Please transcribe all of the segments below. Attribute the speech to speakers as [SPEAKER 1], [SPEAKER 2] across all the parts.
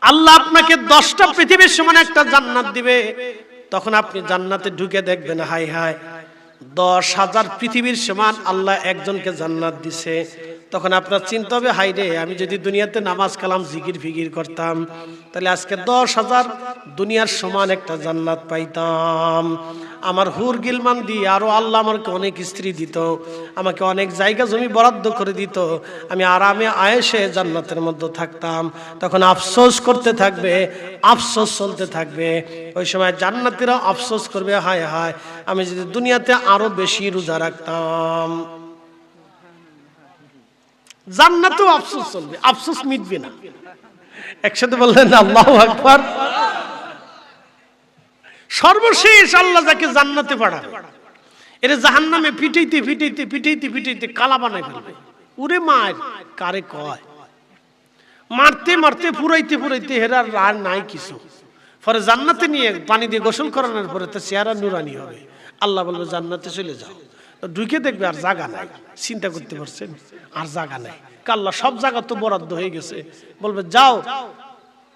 [SPEAKER 1] আল্লাহ আপনাকে 10টা পৃথিবীর সমান একটা জান্নাত দিবে, তখন আপনি জান্নাতে ঢুকে দেখবেন হাই হাই 10,000 পৃথিবীর সমান আল্লাহ একজনকে জান্নাত দিছে। তখন আপনার চিন্তা হবে হাই রে, আমি যদি দুনিয়াতে নামাজ কালাম জিকির ফিকির করতাম তাহলে আজকে 10,000 দুনিয়ার সমান একটা জান্নাত পাইতাম। আমার হুর গিলমান দিয়ে আরো আল্লাহ আমাকে অনেক স্ত্রী দিত, আমাকে অনেক জায়গা জমি বরাদ্দ করে দিত, আমি আরামে আয়েশে জান্নাতের মধ্যে থাকতাম। তখন আফসোস করতে থাকবে, আফসোস চলতে থাকবে। ওই সময় জান্নাতীরা আফসোস করবে হায় হায় আমি যদি দুনিয়াতে আরো বেশি রোজা রাখতাম। জান্নাতেও আফসোস চলবে, আফসোস মিটবে না। একসাথে বললেন আল্লাহু আকবার। সর্বশেষ আল্লাহ যাকে জান্নাতে পাঠাবে এর জাহান্নামে পিটাইতে পিটাইতে পিটাইতে পিটাইতে কালা বানাই ফেলবে। উরে মার কারে কয়, মারতে মারতে পুরাইতে পুরাইতে হেরার আর নাই কিছু। পরে জান্নাতে নিয়ে পানি দিয়ে গোসল করানোর পরে তো চেহারা নুরানি হবে। আল্লাহ বলবে জান্নাতে চলে যাও। ঢুকে দেখবে আর জায়গা নাই। চিন্তা করতে পারছেন, আর জায়গা নাই। আল্লাহ সব জায়গা তো বরাদ্দ হয়ে গেছে, বলবে যাও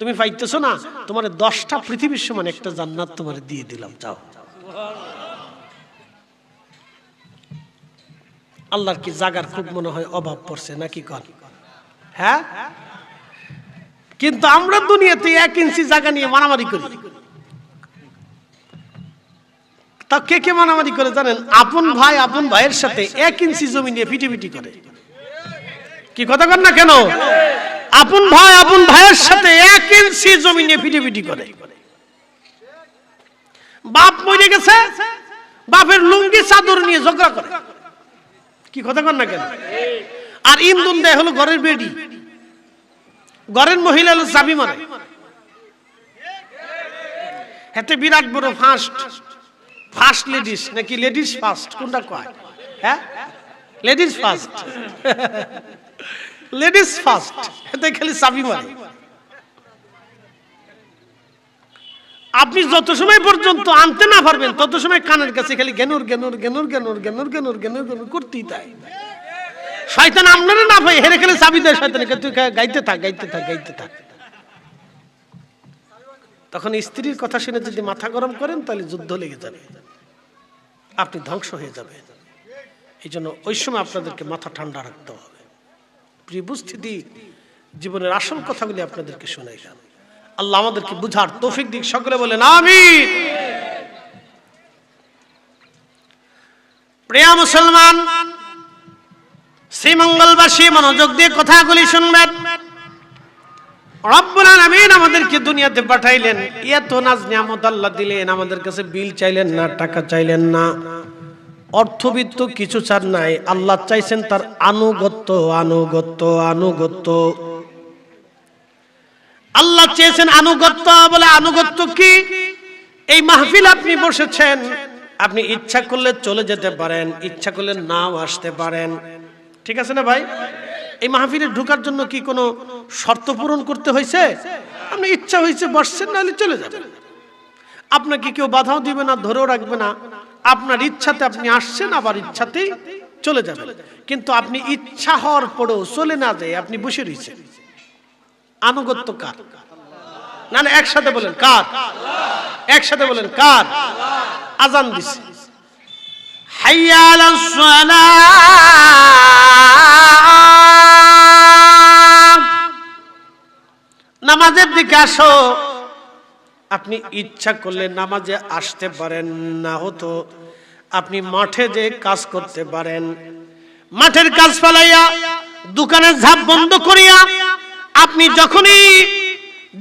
[SPEAKER 1] তুমি পাইতেছো না, তোমার 10টা পৃথিবীর সমান একটা জান্নাত তোমার দিয়ে দিলাম, যাও। আল্লাহর কি জায়গার খুব মনে হয় অভাব পড়ছে নাকি কন? হ্যাঁ, কিন্তু আমরা দুনিয়াতে 1 ইঞ্চি জায়গা নিয়ে মারামারি করি। তা কে কে মারামারি করে জানেন? আপন ভাই আপন ভাইয়ের সাথে 1 ইঞ্চি জমি নিয়ে পিটিপিটি করে। কি কথা কন না কেন? আপন ভাই আপন ভাইয়ের সাথে 1 ইঞ্চি জমি নিয়ে পিটিপিটি করে। বাপ মরে গেছে, বাপের লুঙ্গি চাদর নিয়ে ঝগড়া করে। কি কথা কন না কেন? আর ইন্ধন দেয় হলো ঘরের বেডি, ঘরের মহিলা হলো চাবি মারে। হাতে বিরাট বড় ফার্স্ট লেডিস নাকি লেডিস ফার্স্ট কোনটা কয়? হ্যাঁ, লেডিস ফার্স্ট, লেডিস ফার্স্ট। হাতে খালি চাবি মারে। আপনি যত সময় পর্যন্ত আনতে না পারবেন তত সময় কানের কাছে খালি গেনুর গেনুর গেনুর গেনুর গেনুর গেনুর গেনুর গেনুর করতেই তাই। শয়তান আপনারা না পাই হেরে খেলে চাবি দেয় শয়তানকে, তুই গাইতে থাক গাইতে থাক গাইতে থাক। তখন স্ত্রীর কথা শুনে যদি মাথা গরম করেন তাহলে যুদ্ধ লেগে যাবে, আপনি ধ্বংস হয়ে যাবে। এই জন্য ওই সময় আপনাদেরকে মাথা ঠান্ডা রাখতে হবে। প্রিয় উপস্থিতি, জীবনের আসল কথাগুলি আপনাদেরকে শোনাইলাম। আল্লাহ আমাদেরকে বুঝার তৌফিক দিক। সকলে বলেন আমিন। প্রিয় মুসলমান, শ্রীমঙ্গলবাসী মনোযোগ দিয়ে কথাগুলি শুনবেন। রব্বুল আলামিন আমাদেরকে দুনিয়াতে পাঠাইলেন, এত নাজ নিয়ামত আল্লাহ দিলেন, আমাদের কাছে বিল চাইলেন না, টাকা চাইলেন না, অর্থবিত্ত কিছু চান নাই। আল্লাহ চাইছেন তার আনুগত্য, আনুগত্য, আনুগত্য। আল্লাহ চেয়েছেন আনুগত্য। বলে আনুগত্য কি? এই মাহফিল আপনি বসেছেন, আপনি ইচ্ছা করলে চলে যেতে পারেন, ইচ্ছা করলে নাও আসতে পারেন। ঠিক আছে না ভাই? এই মাহফিলে ঢোকার জন্য কি কোনো শর্ত পূরণ করতে হয়েছে? আপনি ইচ্ছা হয়েছে বসছেন, নাহলে চলে যাবেন। আপনাকে কেউ বাধাও দিবে না, ধরেও রাখবে না। আপনার ইচ্ছাতে আপনি আসছেন, আবার ইচ্ছাতেই চলে যাবেন। কিন্তু আপনি ইচ্ছা হওয়ার পরেও চলে না যায় আপনি বসে রয়েছেন। আনুগত্য কার? না না, একসাথে বলেন কার? একসাথে বলেন কার? আজান দিছে, হাইয়া আলাস সালাহ, নামাজের দিকে আসো। আপনি ইচ্ছা করলে নামাজে আসতে পারেন, না হতো আপনি মাঠে যে কাজ করতে পারেন। মাঠের কাজ ফেলাইয়া দোকানের ঝাঁপ বন্ধ করিয়া আপনি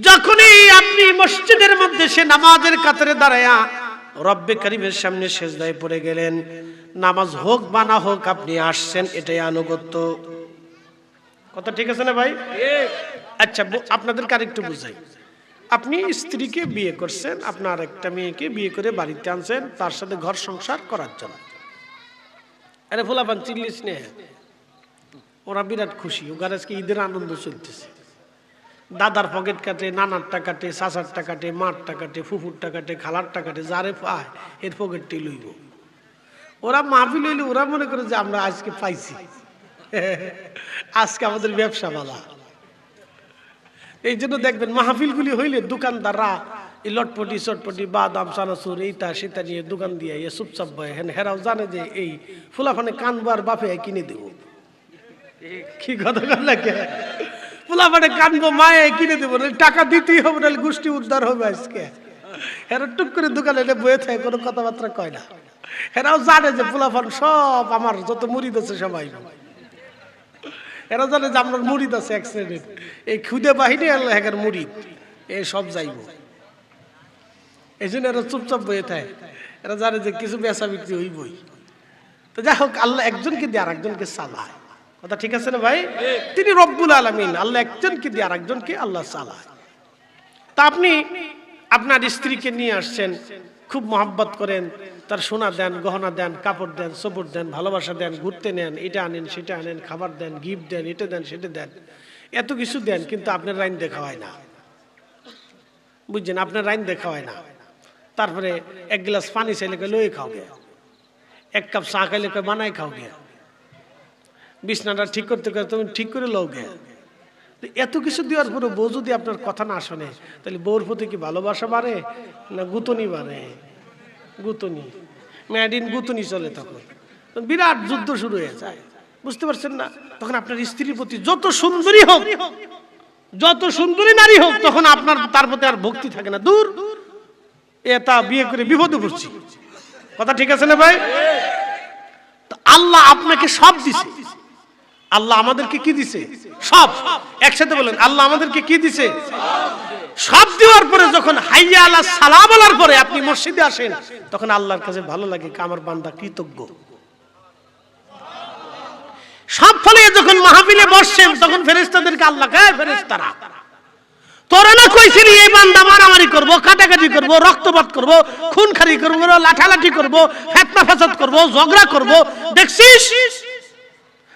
[SPEAKER 1] যখনই আপনি মসজিদের মধ্যে সে নামাজের কাতারে দাঁড়ায়া রব্বে কারীমের সামনে সেজদায় পড়ে গেলেন, নামাজ হোক বা না হোক আপনি আসছেন, এটাই আনুগত্য। কথা ঠিক আছে না ভাই? আচ্ছা, আপনাদেরকে আরেকটু বুঝাই। আপনি স্ত্রীকে বিয়ে করছেন, আপনার একটা মেয়েকে বিয়ে করে বাড়িতে আনছেন তার সাথে ঘর সংসার করার জন্য। আরে ফুলাপান চিল্লিস নে, ওরা বিরাট খুশি। ওখানে আজকে ঈদের আনন্দ চলতেছে। দাদার পকেট কাটে, নানারটা কাটে, চাচারটা কাটে, মারটা কাটে, ফুফুরটা কাটে, খালারটা কাটে, যারে পায় এর পকেটটি লইব। ওরা মাহফিল লইলে ওরা মনে করে যে আমরা আজকে পাইছি, আজকে আমাদের ব্যবসা বালা। এই জন্য দেখবেন মাহফিলগুলি হইলে দোকানদাররা এই লটপটি চটপটি বাদাম চানাচুর এইটা সেটা নিয়ে দোকান দিয়ে চুপচাপ বয় হেরাও জানে যে এই ফুলাফানে কানবার বাপে কিনে দেব। কি কথা লাগে, ফুলাফানে কানবো মায়ে কিনে দেবো, টাকা দিতেই হবে, নাহলে গোষ্ঠী উদ্ধার হবে আজকে। হেরা টুক করে দোকানে বয়ে থাকে, কোনো কথাবার্তা কয় না। হেরাও জানে যে ফুলাফান সব আমার যত মুরিদ আছে সবাই, এরা জানে যে আপনার মুরিদ আছে এক শ্রেণীর, এই খুদে বাহিনী আল্লাহ হেকার মুরিদ এই সব যাইব। এই জন্য এরা চুপচাপ বয়ে থাকে, এরা জানে যে কিছু বেচা বিক্রি হইবই। তো যাই হোক, আল্লাহ একজনকে দিয়ে আর একজনকে চালায়। কথা ঠিক আছে না ভাই? তিনি রব্বুল আলামিন, আল্লাহ একজনকে দিয়ে আর একজনকে আল্লাহ চালায়। তা আপনি আপনার স্ত্রীকে নিয়ে আসছেন, খুব মহব্বত করেন, তার সোনা দেন, গহনা দেন, কাপড় দেন, সবুর দেন, ভালোবাসা দেন, ঘুরতে নেন, এটা আনেন সেটা আনেন, খাবার দেন, গিফট দেন, এটা দেন সেটা দেন, এত কিছু দেন, কিন্তু আপনার রাইন দেখা হয় না। বুঝছেন, আপনার রাইন দেখা হয় না। তারপরে এক গ্লাস পানি চাইলে লয়ে খাও গে, এক কাপ চা খাইলে বানাই খাও গে, বিছনাটা ঠিক করতে তুমি ঠিক করে লও গে। এত কিছু দেওয়ার পরে বউ যদি আপনার কথা না শোনে, তাহলে বউর প্রতি কি ভালোবাসা বাড়ে না গুতনি বাড়ে? গুতনি, ম্যাডিন গুতনি চলে, তখন বিরাট যুদ্ধ শুরু হয়ে যায়। বুঝতে পারছেন না? তখন আপনার স্ত্রীর প্রতি যত সুন্দরী হোক, যত সুন্দরী নারী হোক, তখন আপনার তার প্রতি আর ভক্তি থাকে না। দূর, এটা বিয়ে করে বিপদে পড়ছি। কথা ঠিক আছে না ভাই? আল্লাহ আপনাকে সব দিছে। আল্লাহ আমাদেরকে কি দিছে? সব। একসাথে বলেন, আল্লাহ আমাদেরকে কি দিছে? সব দেওয়ার পরে যখন হাইয়া আলা সালাহ বলার পরে আপনি মসজিদে আসেন, তখন আল্লাহর কাছে ভালো লাগে, আমার বান্দা কৃতজ্ঞ। সব ফলে যখন মাহফিলে বসছেন, তখন ফেরেশতাদেরকে আল্লাহ কয়, ফেরেশতারা তোরা না কইছিলি এই বান্দা মারামারি করব, কাটাকাটি করব, রক্তপাত করব, খুনখারি করব, লাঠালাঠি করব, ফিতনা ফাসাদ করব, ঝগড়া করব, দেখছিস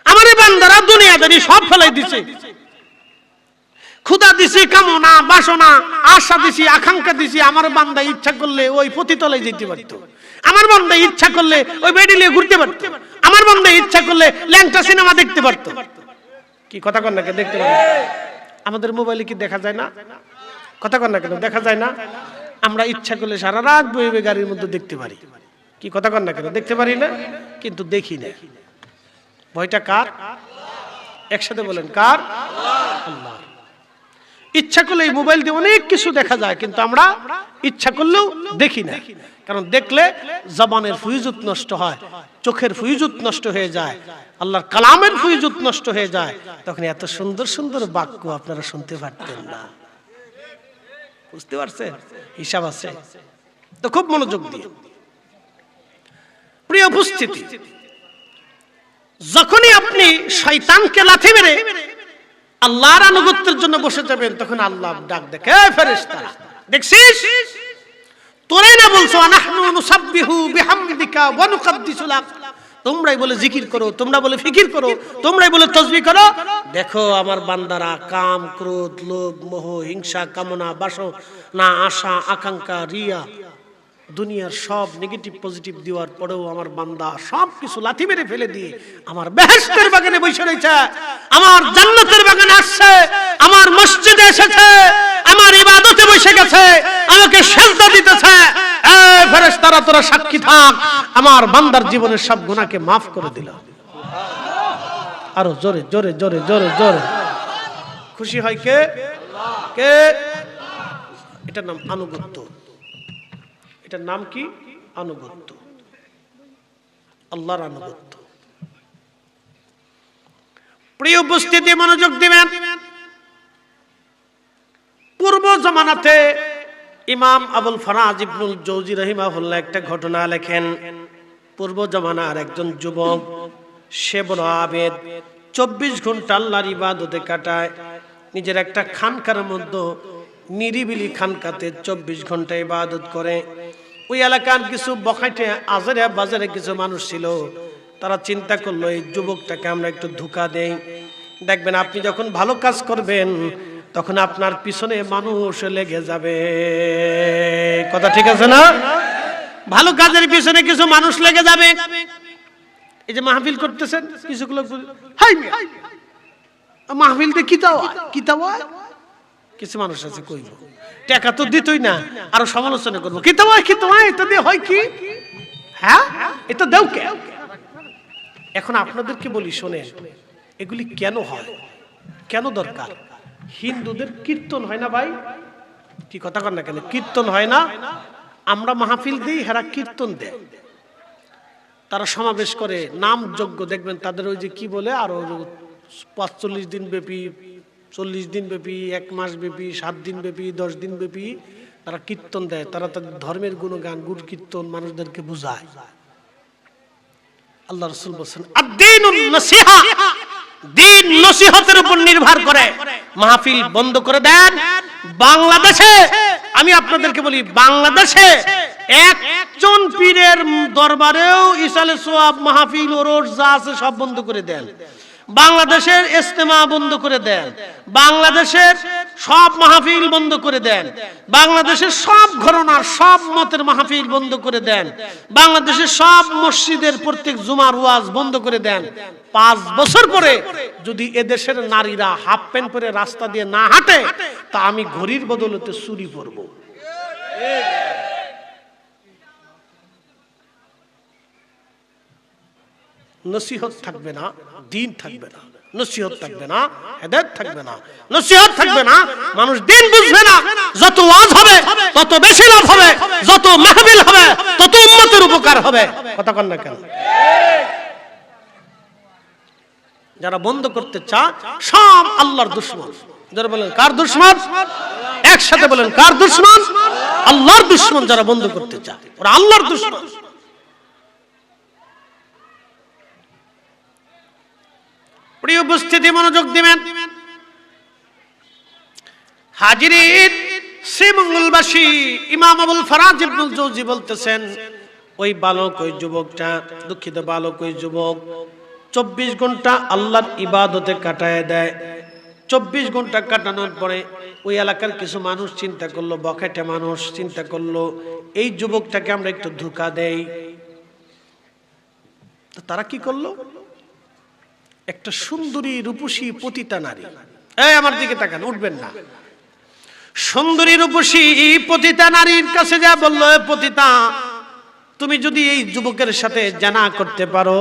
[SPEAKER 1] আমার এই বান্দারা দুনিয়াদারি সব ফেলাই দিছে। ক্ষুধা দিছি, কামনা বাসনা আশা দিছি, আকাঙ্ক্ষা দিছি। আমার বান্দা ইচ্ছা করলে ওই পতিতলায় যেতে পারতো, আমার বান্দা ইচ্ছা করলে ওই বেডিলে ঘুরতে পারতো, আমার বান্দা ইচ্ছা করলে ল্যাংটা সিনেমা দেখতে পারতো। কি কথা কন না, দেখতে পারতো? আমাদের মোবাইলে কি দেখা যায় না? কথা কন না কেন, দেখা যায় না? আমরা ইচ্ছা করলে সারা রাত বইবে গাড়ির মধ্যে দেখতে পারি। কি কথা কন না কেন, দেখতে পারি না? কিন্তু দেখি না। ভয়টা কার? একসাথে বলেন, কার? আল্লাহ। ইচ্ছা করলে এই মোবাইল দিয়ে অনেক কিছু দেখা যায়, কিন্তু আমরা ইচ্ছা করলেও দেখি না। কারণ দেখলে জবানের ফুয়ুজত নষ্ট হয়, চোখের ফুয়ুজত নষ্ট হয়ে যায়, আল্লাহর কালামের ফুয়ুজত নষ্ট হয়ে যায়। তখন এত সুন্দর সুন্দর বাক্য আপনারা শুনতে পারতেন না। বুঝতে পারছেন? হিসাব আছে তো, খুব মনোযোগ দিয়ে। প্রিয় উপস্থিতি, যখনই আপনি শয়তানকে লাথি মেরে আল্লাহর আনুগত্যের জন্য বসে যাবেন, তখন আল্লাহ ডাক দেখে, ফেরেশতারা দেখছিস, তোরাই না বলছো আনাহনু নুসাব্বিহু বিহামদিকা ওয়া নুকদ্দিসু লাক, তোমরাই বলে জিকির করো, তোমরা বলে ফিকির করো, তোমরাই বলে তাসবিহ করো। দেখো আমার বান্দারা কাম, ক্রোধ, লোভ, মোহ, হিংসা, কামনা, বাসনা, আশা, আকাঙ্ক্ষা, রিয়া, দুনিয়ার সব নেগেটিভ পজিটিভ দেওয়ার পরেও আমার বান্দা সব কিছু লাথি মেরে ফেলে দিয়ে আমার বেহেশতের বাগানে বসে রয়েছে, আমার জান্নাতের বাগানে আসছে, আমার মসজিদে এসেছে, আমার ইবাদতে বসে গেছে, আমাকে সিজদা দিতেছে। এই ফেরেশতারা তোরা সাক্ষী থাক, আমার বান্দার জীবনের সব গুনাহকে maaf করে দিল। আরো জোরে জোরে জোরে জোরে জোরে খুশি হয় কে? কে? এটার নাম আনুগত্য। এটার নাম কি? আনুগত্য, আল্লাহর আনুগত্য। প্রিয় উপস্থিতি, মনোযোগ দিবেন। পূর্ব জামানাতে ইমাম আবুল ফারাজ ইবনুল জৌজি রাহিমাহুল্লাহ একটা ঘটনা লেখেন। পূর্ব জামানার একজন যুবক, সে বড় আবেদ, 24 ঘন্টা আল্লাহর ইবাদতে কাটায়। নিজের একটা খানকার মধ্যে, নিরিবিলি খানকাতে 24 ঘন্টা ইবাদত করে। ওই এলাকার কিছু বখাটে আজারে বাজারে কিছু মানুষ ছিল, তারা চিন্তা করলো এই যুবকটাকে আমরা একটু ধোঁকা দেই। দেখবেন আপনি যখন ভালো কাজ করবেন, তখন আপনার পিছনে মানুষ লেগে যাবে। কথা ঠিক আছে না? ভালো কাজের পিছনে কিছু মানুষ লেগে যাবে। এই যে মাহফিল করতেছেন, কিছু লোক হাই মাহফিল দিয়ে কিতাব কিছু মানুষ আছে কইব টাকা তো দিতই না, আরো সমালোচনা করবো, কি তোমায় এটা দিয়ে হয় কি, হ্যাঁ এটা দেও কে। এখন আপনাদেরকে বলি শোনেন, এগুলি কেন হয়, কেন দরকার? হিন্দুদের কীর্তন হয় না ভাই, কি কথা কন না কেন, কীর্তন হয় না? আমরা মাহফিল দিই, হেরা কীর্তন দেয়, তারা সমাবেশ করে নাম যজ্ঞ, দেখবেন তাদের ওই যে কি বলে আরো 45 দিন ব্যাপী, 40 দিন ব্যাপী, 1 মাস ব্যাপী, 7 দিন ব্যাপী, 10 দিন ব্যাপী তারা কীর্তন দেয়, তারা তাদের ধর্মের গুণগান, গুড় কীর্তন মানুষদেরকে বুঝায়। আল্লাহ রাসূল বলেন আদ-দীনুন নাসিহা, দিন নসিহতের উপর নির্ভর করে। মাহফিল বন্ধ করে দেন। বাংলাদেশে আমি আপনাদেরকে বলি, বাংলাদেশে একজন পীরের দরবারেও ইসালে সোয়াব, মাহফিল, ওরস যা আছে সব বন্ধ করে দেন। বাংলাদেশের ইজতেমা বন্ধ করে দেন, বাংলাদেশের সব মাহফিল বন্ধ করে দেন, বাংলাদেশের সব ঘরানার সব মতের মাহফিল বন্ধ করে দেন, বাংলাদেশের সব মসজিদের প্রত্যেক জুমার ওয়াজ বন্ধ করে দেন। 5 বছর পরে যদি এদেশের নারীরা হাফ প্যান্ট পরে রাস্তা দিয়ে না হাঁটে, তা আমি ঘড়ির বদলতে চুরি পরব। নসিহত থাকবে না, দিন থাকবে না, নসিহত থাকবে না, হেদায়েত থাকবে না, নসিহত থাকবে না, মানুষ দিন বুঝবে না। যত ওয়াজ হবে তত বেশি লাভ হবে, যত মাহফিল হবে তত উম্মতের উপকার হবে। কথা কন না কেন? যারা বন্ধ করতে চায় সব আল্লাহর দুশমন। যারা বলেন কার দুশমন? একসাথে বলেন কার দুশমন? আল্লাহর দুশমন। যারা বন্ধ করতে চায় ওরা আল্লাহর দুশমন। প্রিয় উপস্থিতি, মনোযোগ দিবেন। হাজিরিন, শ্রীমঙ্গলবাসী ইমাম আবুল ফারাজ ইবনুল জৌজি বলতেছেন, ওই বালক, ওই যুবকটা, দুঃখিত বালক, ওই যুবক 24 ঘন্টা আল্লাহর ইবাদতে কাটায় দেয়। 24 ঘন্টা কাটানোর পরে ওই এলাকার কিছু মানুষ চিন্তা করলো, বখাটে মানুষ চিন্তা করলো, এই যুবকটাকে আমরা একটু ধোঁকা দেই। তো তারা কি করলো? একটা সুন্দরী রূপসী পতিতা নারী, এই আমার দিকে তাকান, উঠবেন না, সুন্দরী রূপসী পতিতা নারীর কাছে যা বললো, পতিতা, তুমি যদি এই যুবকের সাথে জানা করতে পারো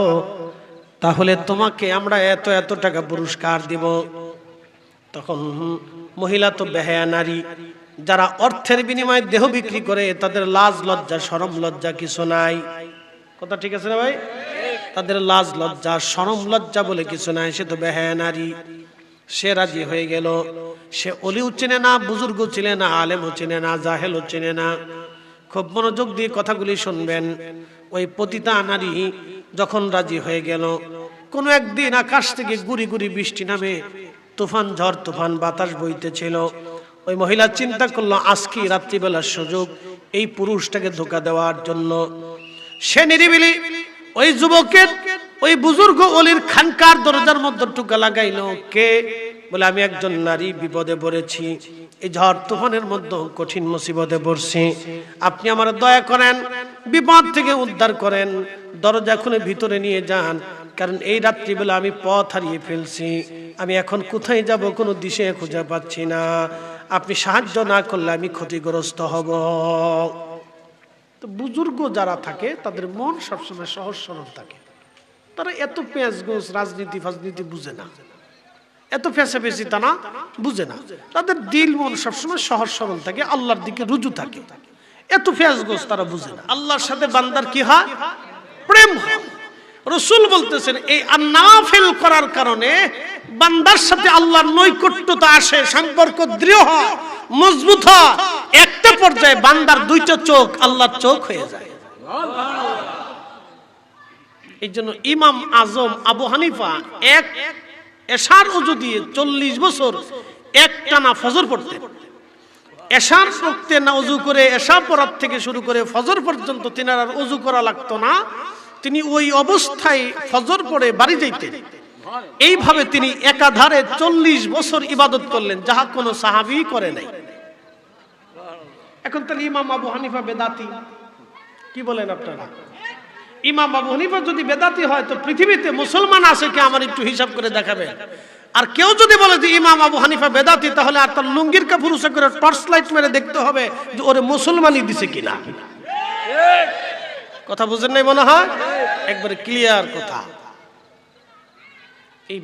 [SPEAKER 1] তাহলে তোমাকে আমরা এত টাকা পুরস্কার দিব। তখন মহিলা তো বেহায়া নারী, যারা অর্থের বিনিময়ে দেহ বিক্রি করে, তাদের লাজ লজ্জা শরম লজ্জা কিছু নাই। কথা ঠিক আছে না ভাই? তাদের লাজ লজ্জা শরম লজ্জা বলে কিছু নাই। সে তো বেহায়া নারী, সে রাজি হয়ে গেল। সে অলিও চেনে না, বুজুর্গ চিনে না, আলেমও চিনে না, জাহেলও চিনে না। খুব মনোযোগ দিয়ে কথাগুলি শুনবেন। ওই পতিতা নারী যখন রাজি হয়ে গেল, কোনো একদিন আকাশ থেকে গুড়ি গুড়ি বৃষ্টি নামে, তুফান ঝড় তুফান বাতাস বইতেছিল। ওই মহিলা চিন্তা করলো, আজকে রাত্রিবেলার সুযোগ এই পুরুষটাকে ধোঁকা দেওয়ার জন্য। সে নিরিবিলি ওই যুবকের, ওই বুজুর্গ অলির খানকার দরজার মধ্যে টুকা লাগাইলো। কে? বলে, আমি একজন নারী বিপদে পড়েছি, এই ঝড় তুফানের মধ্যে কঠিন মুসিবতে পড়ছি, আপনি আমার দয়া করেন, বিপদ থেকে উদ্ধার করেন, দরজা খুলে ভিতরে নিয়ে যান, কারণ এই রাত্রিবেলা আমি পথ হারিয়ে ফেলছি, আমি এখন কোথায় যাব কোনো দিশে খুঁজে পাচ্ছি না, আপনি সাহায্য না করলে আমি ক্ষতিগ্রস্ত হব। তো বুজুর্গ যারা থাকে তাদের মন সবসময় সহজ সরল থাকে, তারা এত পেঁয়াজ গোস রাজনীতি ফাজনীতি বুঝে না, এত ফেঁসে তা না বুঝে না, তাদের দিল মন সবসময় সহজ সরল থাকে, আল্লাহর দিকে রুজু থাকে, এত পেঁয়াজ গোস তারা বুঝে না। আল্লাহর সাথে বান্দার কি হয়? প্রেম হয়। রাসূল বলতেছেন, এই নাফিল করার কারণে বান্দার সাথে আল্লাহর নৈকট্যতা আসে, সম্পর্ক দৃঢ় হয়, মজবুত হয়, একটা পর্যায়ে বান্দার 2টা চোখ আল্লাহর চোখ হয়ে যায়। এই জন্য ইমাম আজম আবু হানিফা এক এশার ওযু দিয়ে 40 বছর একটানা ফজর পড়তেন। এশার পড়তে না ওযু করে, এশা পড়ার থেকে শুরু করে ফজর পর্যন্ত তিনার আর ওযু করা লাগতো না। তিনি ওই অবস্থায় ফজর পড়ে বাড়ি যাইতেন। এইভাবে তিনি একাধারে 40 বছর ইবাদত করলেন, যাহা কোনো সাহাবী করে নাই। এখন তাহলে ইমাম আবু হানিফা বেদাতি, কি বলেন আপনারা? ইমাম আবু হানিফা যদি বেদাতি হয় তো পৃথিবীতে মুসলমান আছে কি? আমার একটু হিসাব করে দেখাবেন। আর কেউ যদি বলে যে ইমাম আবু হানিফা বেদাতি, তাহলে আর তার লুঙ্গির কাপড় উঁচু করে টর্চ লাইট মেরে দেখতে হবে যে ওরে মুসলমানই দিছে কিনা। কথা বুঝেন নাই মনে হয়? একবারে ক্লিয়ার কথা। এই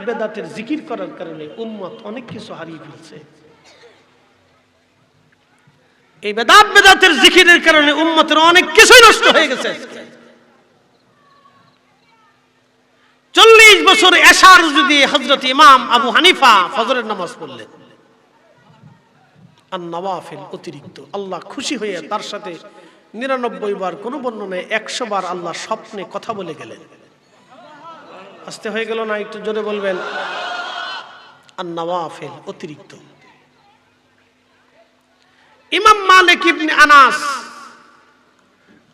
[SPEAKER 1] বেদাতের জিকির করার কারণে উম্মত অনেক কিছু হারিয়ে ফেলছে। এই বেদাতের জিকিরের কারণে উম্মতের অনেক কিছুই নষ্ট হয়ে গেছে। 40 বছর এশার যদি হযরত ইমাম আবু হানিফা ফজরের নামাজ পড়লেন, আর নওয়াফিল অতিরিক্ত, আল্লাহ খুশি হয়ে তার সাথে 99 বার, কোন বর্ণনায় 100 বার আল্লাহ স্বপ্নে কথা বলে গেলেন। আসতে হয়ে গেল না? একটু জোরে বলবেন। আর নওয়াফিল অতিরিক্ত। ইমাম মালিক ইবনে আনাস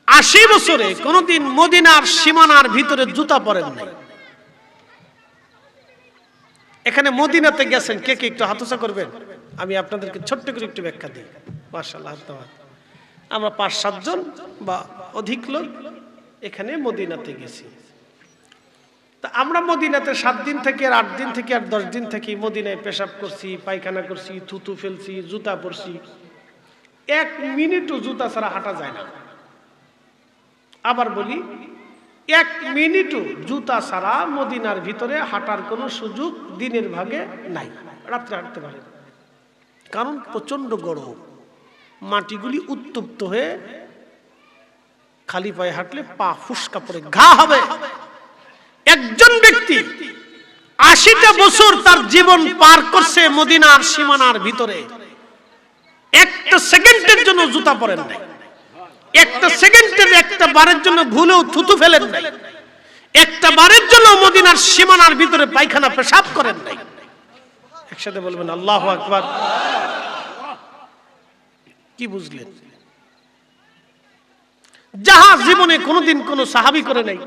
[SPEAKER 1] 80 বছরে কোনদিন মদিনার সীমানার ভিতরে জুতা পরেন নাই। এখানে মদিনাতে গেছেন, কে কে একটু হাতউঁচা করবেন? আমি আপনাদেরকে ছোট্ট করে একটু ব্যাখ্যা দিই। মাশাআল্লাহ, আমরা 5-7 জন বা অধিক লোক এখানে মদিনাতে গেছি। তা আমরা মদিনাতে 7 দিন থেকে আর 8 দিন থেকে আর 10 দিন থেকে মদিনায় পেশাব করছি, পায়খানা করছি, থুতু ফেলছি, জুতা পরছি। 1 মিনিটও জুতা ছাড়া হাঁটা যায় না। আবার বলি, 1 মিনিটও জুতা ছাড়া মদিনার ভিতরে হাঁটার কোনো সুযোগ দিনের ভাগে নাই। রাত্রে হাঁটতে পারে, কারণ প্রচন্ড গরম, মাটিগুলি উত্তপ্ত হয়ে খালি পায়ে হাঁটলে পা ফুসকা পড়ে ঘা হবে। একজন ব্যক্তি 80টা বছর তার জীবন পার করছে মদিনার সীমানার ভিতরে, একটা সেকেন্ডের জন্য জুতা পরেন নাই, একটা সেকেন্ডের একটা বারের জন্য ভুলেও থুতু ফেলেন নাই, একটা বারের জন্য মদিনার সীমানার ভিতরে পায়খানা পেশাব করেন নাই। একসাথে বলবেন আল্লাহু আকবার। কি বুঝলেন? যাহা জীবনে কোনোদিন কোন সাহাবী করে নাই,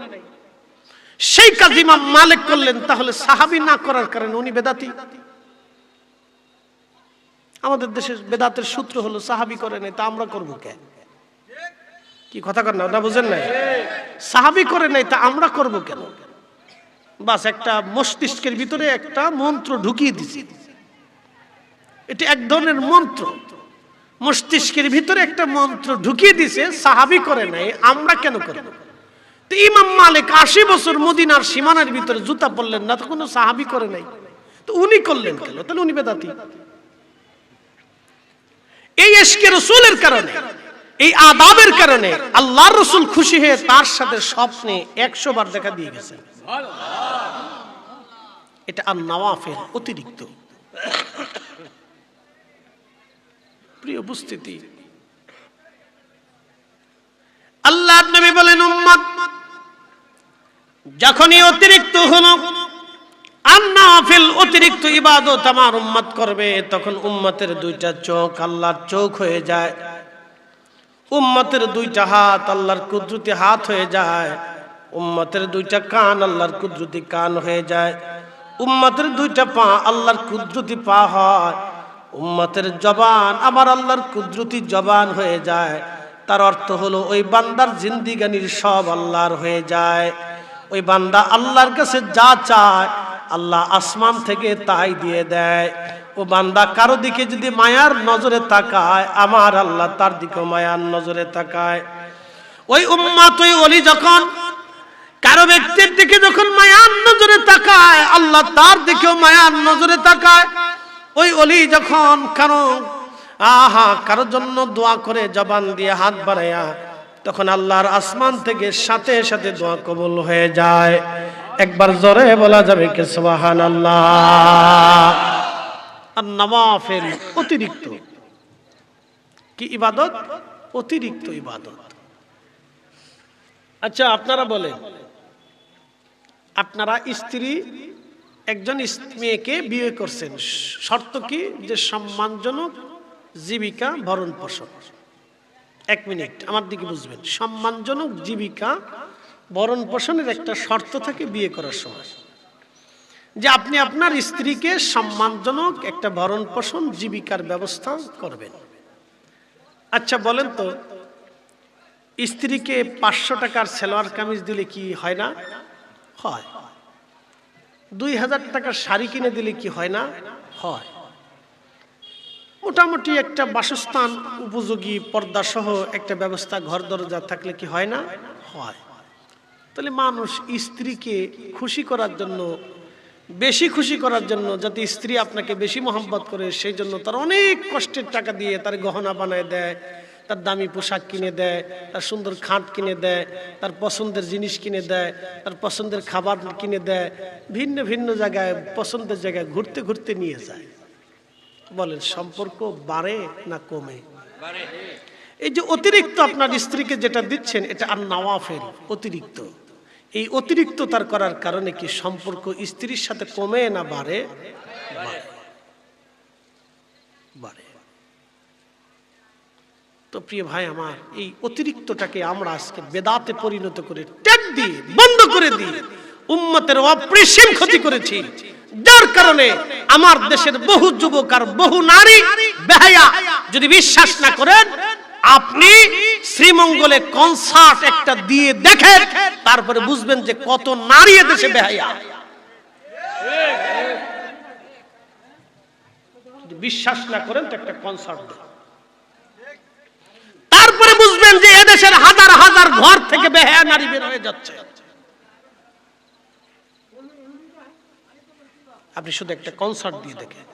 [SPEAKER 1] সেই কাজ ইমাম মালিক করলেন, তাহলে সাহাবী না করার কারণে উনি বেদাতি। আমাদের দেশের বেদাতের সূত্র হলো সাহাবী করে নাই, তা আমরা করব কেন? কি কথা কর না বুঝেন নাই? সাহাবী করে নাই, তা আমরা করব কেন? বাস একটা মস্তিষ্কের ভিতরে একটা মন্ত্র ঢুকিয়ে দিছি। এটা এক ধরনের মন্ত্র, মস্তিষ্কের ভিতরে একটা মন্ত্র ঢুকিয়ে দিছে। সাহাবী করে নাই, আমরা কেন করব? তো ইমাম মালিক 80 বছর মদিনার সীমানার ভিতরে জুতা পরলেন না, তো কোনো সাহাবী করে নাই, তো উনি করলেন কেন? তাহলে উনি বেদাতি। এই ইশকে রাসূলের কারণে, এই আদাবের কারণে আল্লাহর রাসূল খুশি হয়ে তার সাথে স্বপ্নে 100 বার দেখা দিয়ে গেছেন। এটা আর নওয়াফিল অতিরিক্ত। প্রিয় উপস্থিতি, আল্লাহর নবী বলেন, উম্মত যখনই অতিরিক্ত হলো আর নওয়াফিল অতিরিক্ত ইবাদত আমার উম্মত করবে, তখন উম্মতের 2টা চোখ আল্লাহর চোখ হয়ে যায়, উম্মতের 2টা হাত আল্লাহর কুদরতি হাত হয়ে যায়, উম্মতের 2টা কান আল্লাহর কুদরতি কান হয়ে যায়, উম্মতের 2টা পা আল্লাহর কুদরতি পা হয়, উম্মতের জবান আমার আল্লাহর কুদরতি জবান হয়ে যায়। তার অর্থ হলো ওই বান্দার জিন্দিগানির সব আল্লাহর হয়ে যায়। ওই বান্দা আল্লাহর কাছে যা চায় আল্লাহ আসমান থেকে তাই দিয়ে দেয়। ও বান্দা কারো দিকে যদি মায়ার নজরে তাকায়, আমার আল্লাহ তার দিকে মায়ার নজরে তাকায়। ওই উম্মত, ওই ওলি যখন কারো ব্যক্তির দিকে যখন মায়ার নজরে তাকায়, আল্লাহ তার দিকেও মায়ার নজরে তাকায়। ওই ওলি যখন কারোর জন্য দোয়া করে জবান দিয়ে হাত বাড়ায়া, তখন আল্লাহর আসমান থেকে সাথে সাথে দোয়া কবুল হয়ে যায়। একবার জোরে বলা যাবে কি সুবহানাল্লাহ? আর নওয়াফিল অতিরিক্ত কি ইবাদত? অতিরিক্ত ইবাদত। আচ্ছা, আপনারা বলেন, আপনারা স্ত্রী একজন মেয়েকে বিয়ে করছেন, শর্ত কি? যে সম্মানজনক জীবিকা ভরণ পোষণ। 1 মিনিট আমার দিকে বুঝবেন। সম্মানজনক জীবিকা ভরণ পোষণের একটা শর্ত থাকে বিয়ে করার সময়, যে আপনি আপনার স্ত্রীকে সম্মানজনক একটা ভরণ পোষণ জীবিকার ব্যবস্থা করবেন। আচ্ছা বলেন তো, স্ত্রীকে 500 টাকার সালোয়ার কামিজ দিলে কি হয় না? হয়। 2000 টাকার শাড়ি কিনে দিলে কি হয় না? হয়। মোটামুটি একটা বাসস্থান উপযোগী পর্দা সহ একটা ব্যবস্থা ঘর দরজা থাকলে কি হয় না? হয়। তাহলে মানুষ স্ত্রীকে খুশি করার জন্য, বেশি খুশি করার জন্য, যাতে স্ত্রী আপনাকে বেশি মহব্বত করে, সেই জন্য তার অনেক কষ্টের টাকা দিয়ে তার গহনা বানায় দেয়, তার দামি পোশাক কিনে দেয়, তার সুন্দর খাট কিনে দেয়, তার পছন্দের জিনিস কিনে দেয়, তার পছন্দের খাবার কিনে দেয়, ভিন্ন ভিন্ন জায়গায় পছন্দের জায়গায় ঘুরতে ঘুরতে নিয়ে যায়। বলেন সম্পর্ক বাড়ে না কমে? এই যে অতিরিক্ত আপনার স্ত্রীকে যেটা দিচ্ছেন, এটা আর নওয়াফেল, অতিরিক্ত। এই অতিরিক্ত তার করার কারণে কি সম্পর্ক স্ত্রীর সাথে কমে না বাড়ে? বাড়ে। তো প্রিয় ভাই আমার, এই অতিরিক্তটাকে আমরা আজকে বেদাতে পরিণত করে ত্যাগ দিয়ে বন্ধ করে দিই উম্মতের অপরিসীম ক্ষতি করেছি, যার কারণে আমার দেশের বহু যুবক আর বহু নারী বেহায়া। যদি বিশ্বাস না করেন, আপনি শ্রীমঙ্গলে কনসার্ট একটা দিয়ে দেখেন, তারপরে বুঝবেন যে কত নারী দেশে বেহায়া। যদি বিশ্বাস না করেন তো একটা কনসার্ট দেন, তারপরে বুঝবেন যে এদেশের হাজার হাজার ঘর থেকে বেহায়া নারী বের হয়ে যাচ্ছে। আপনি শুধু একটা কনসার্ট দিয়ে দেখেন।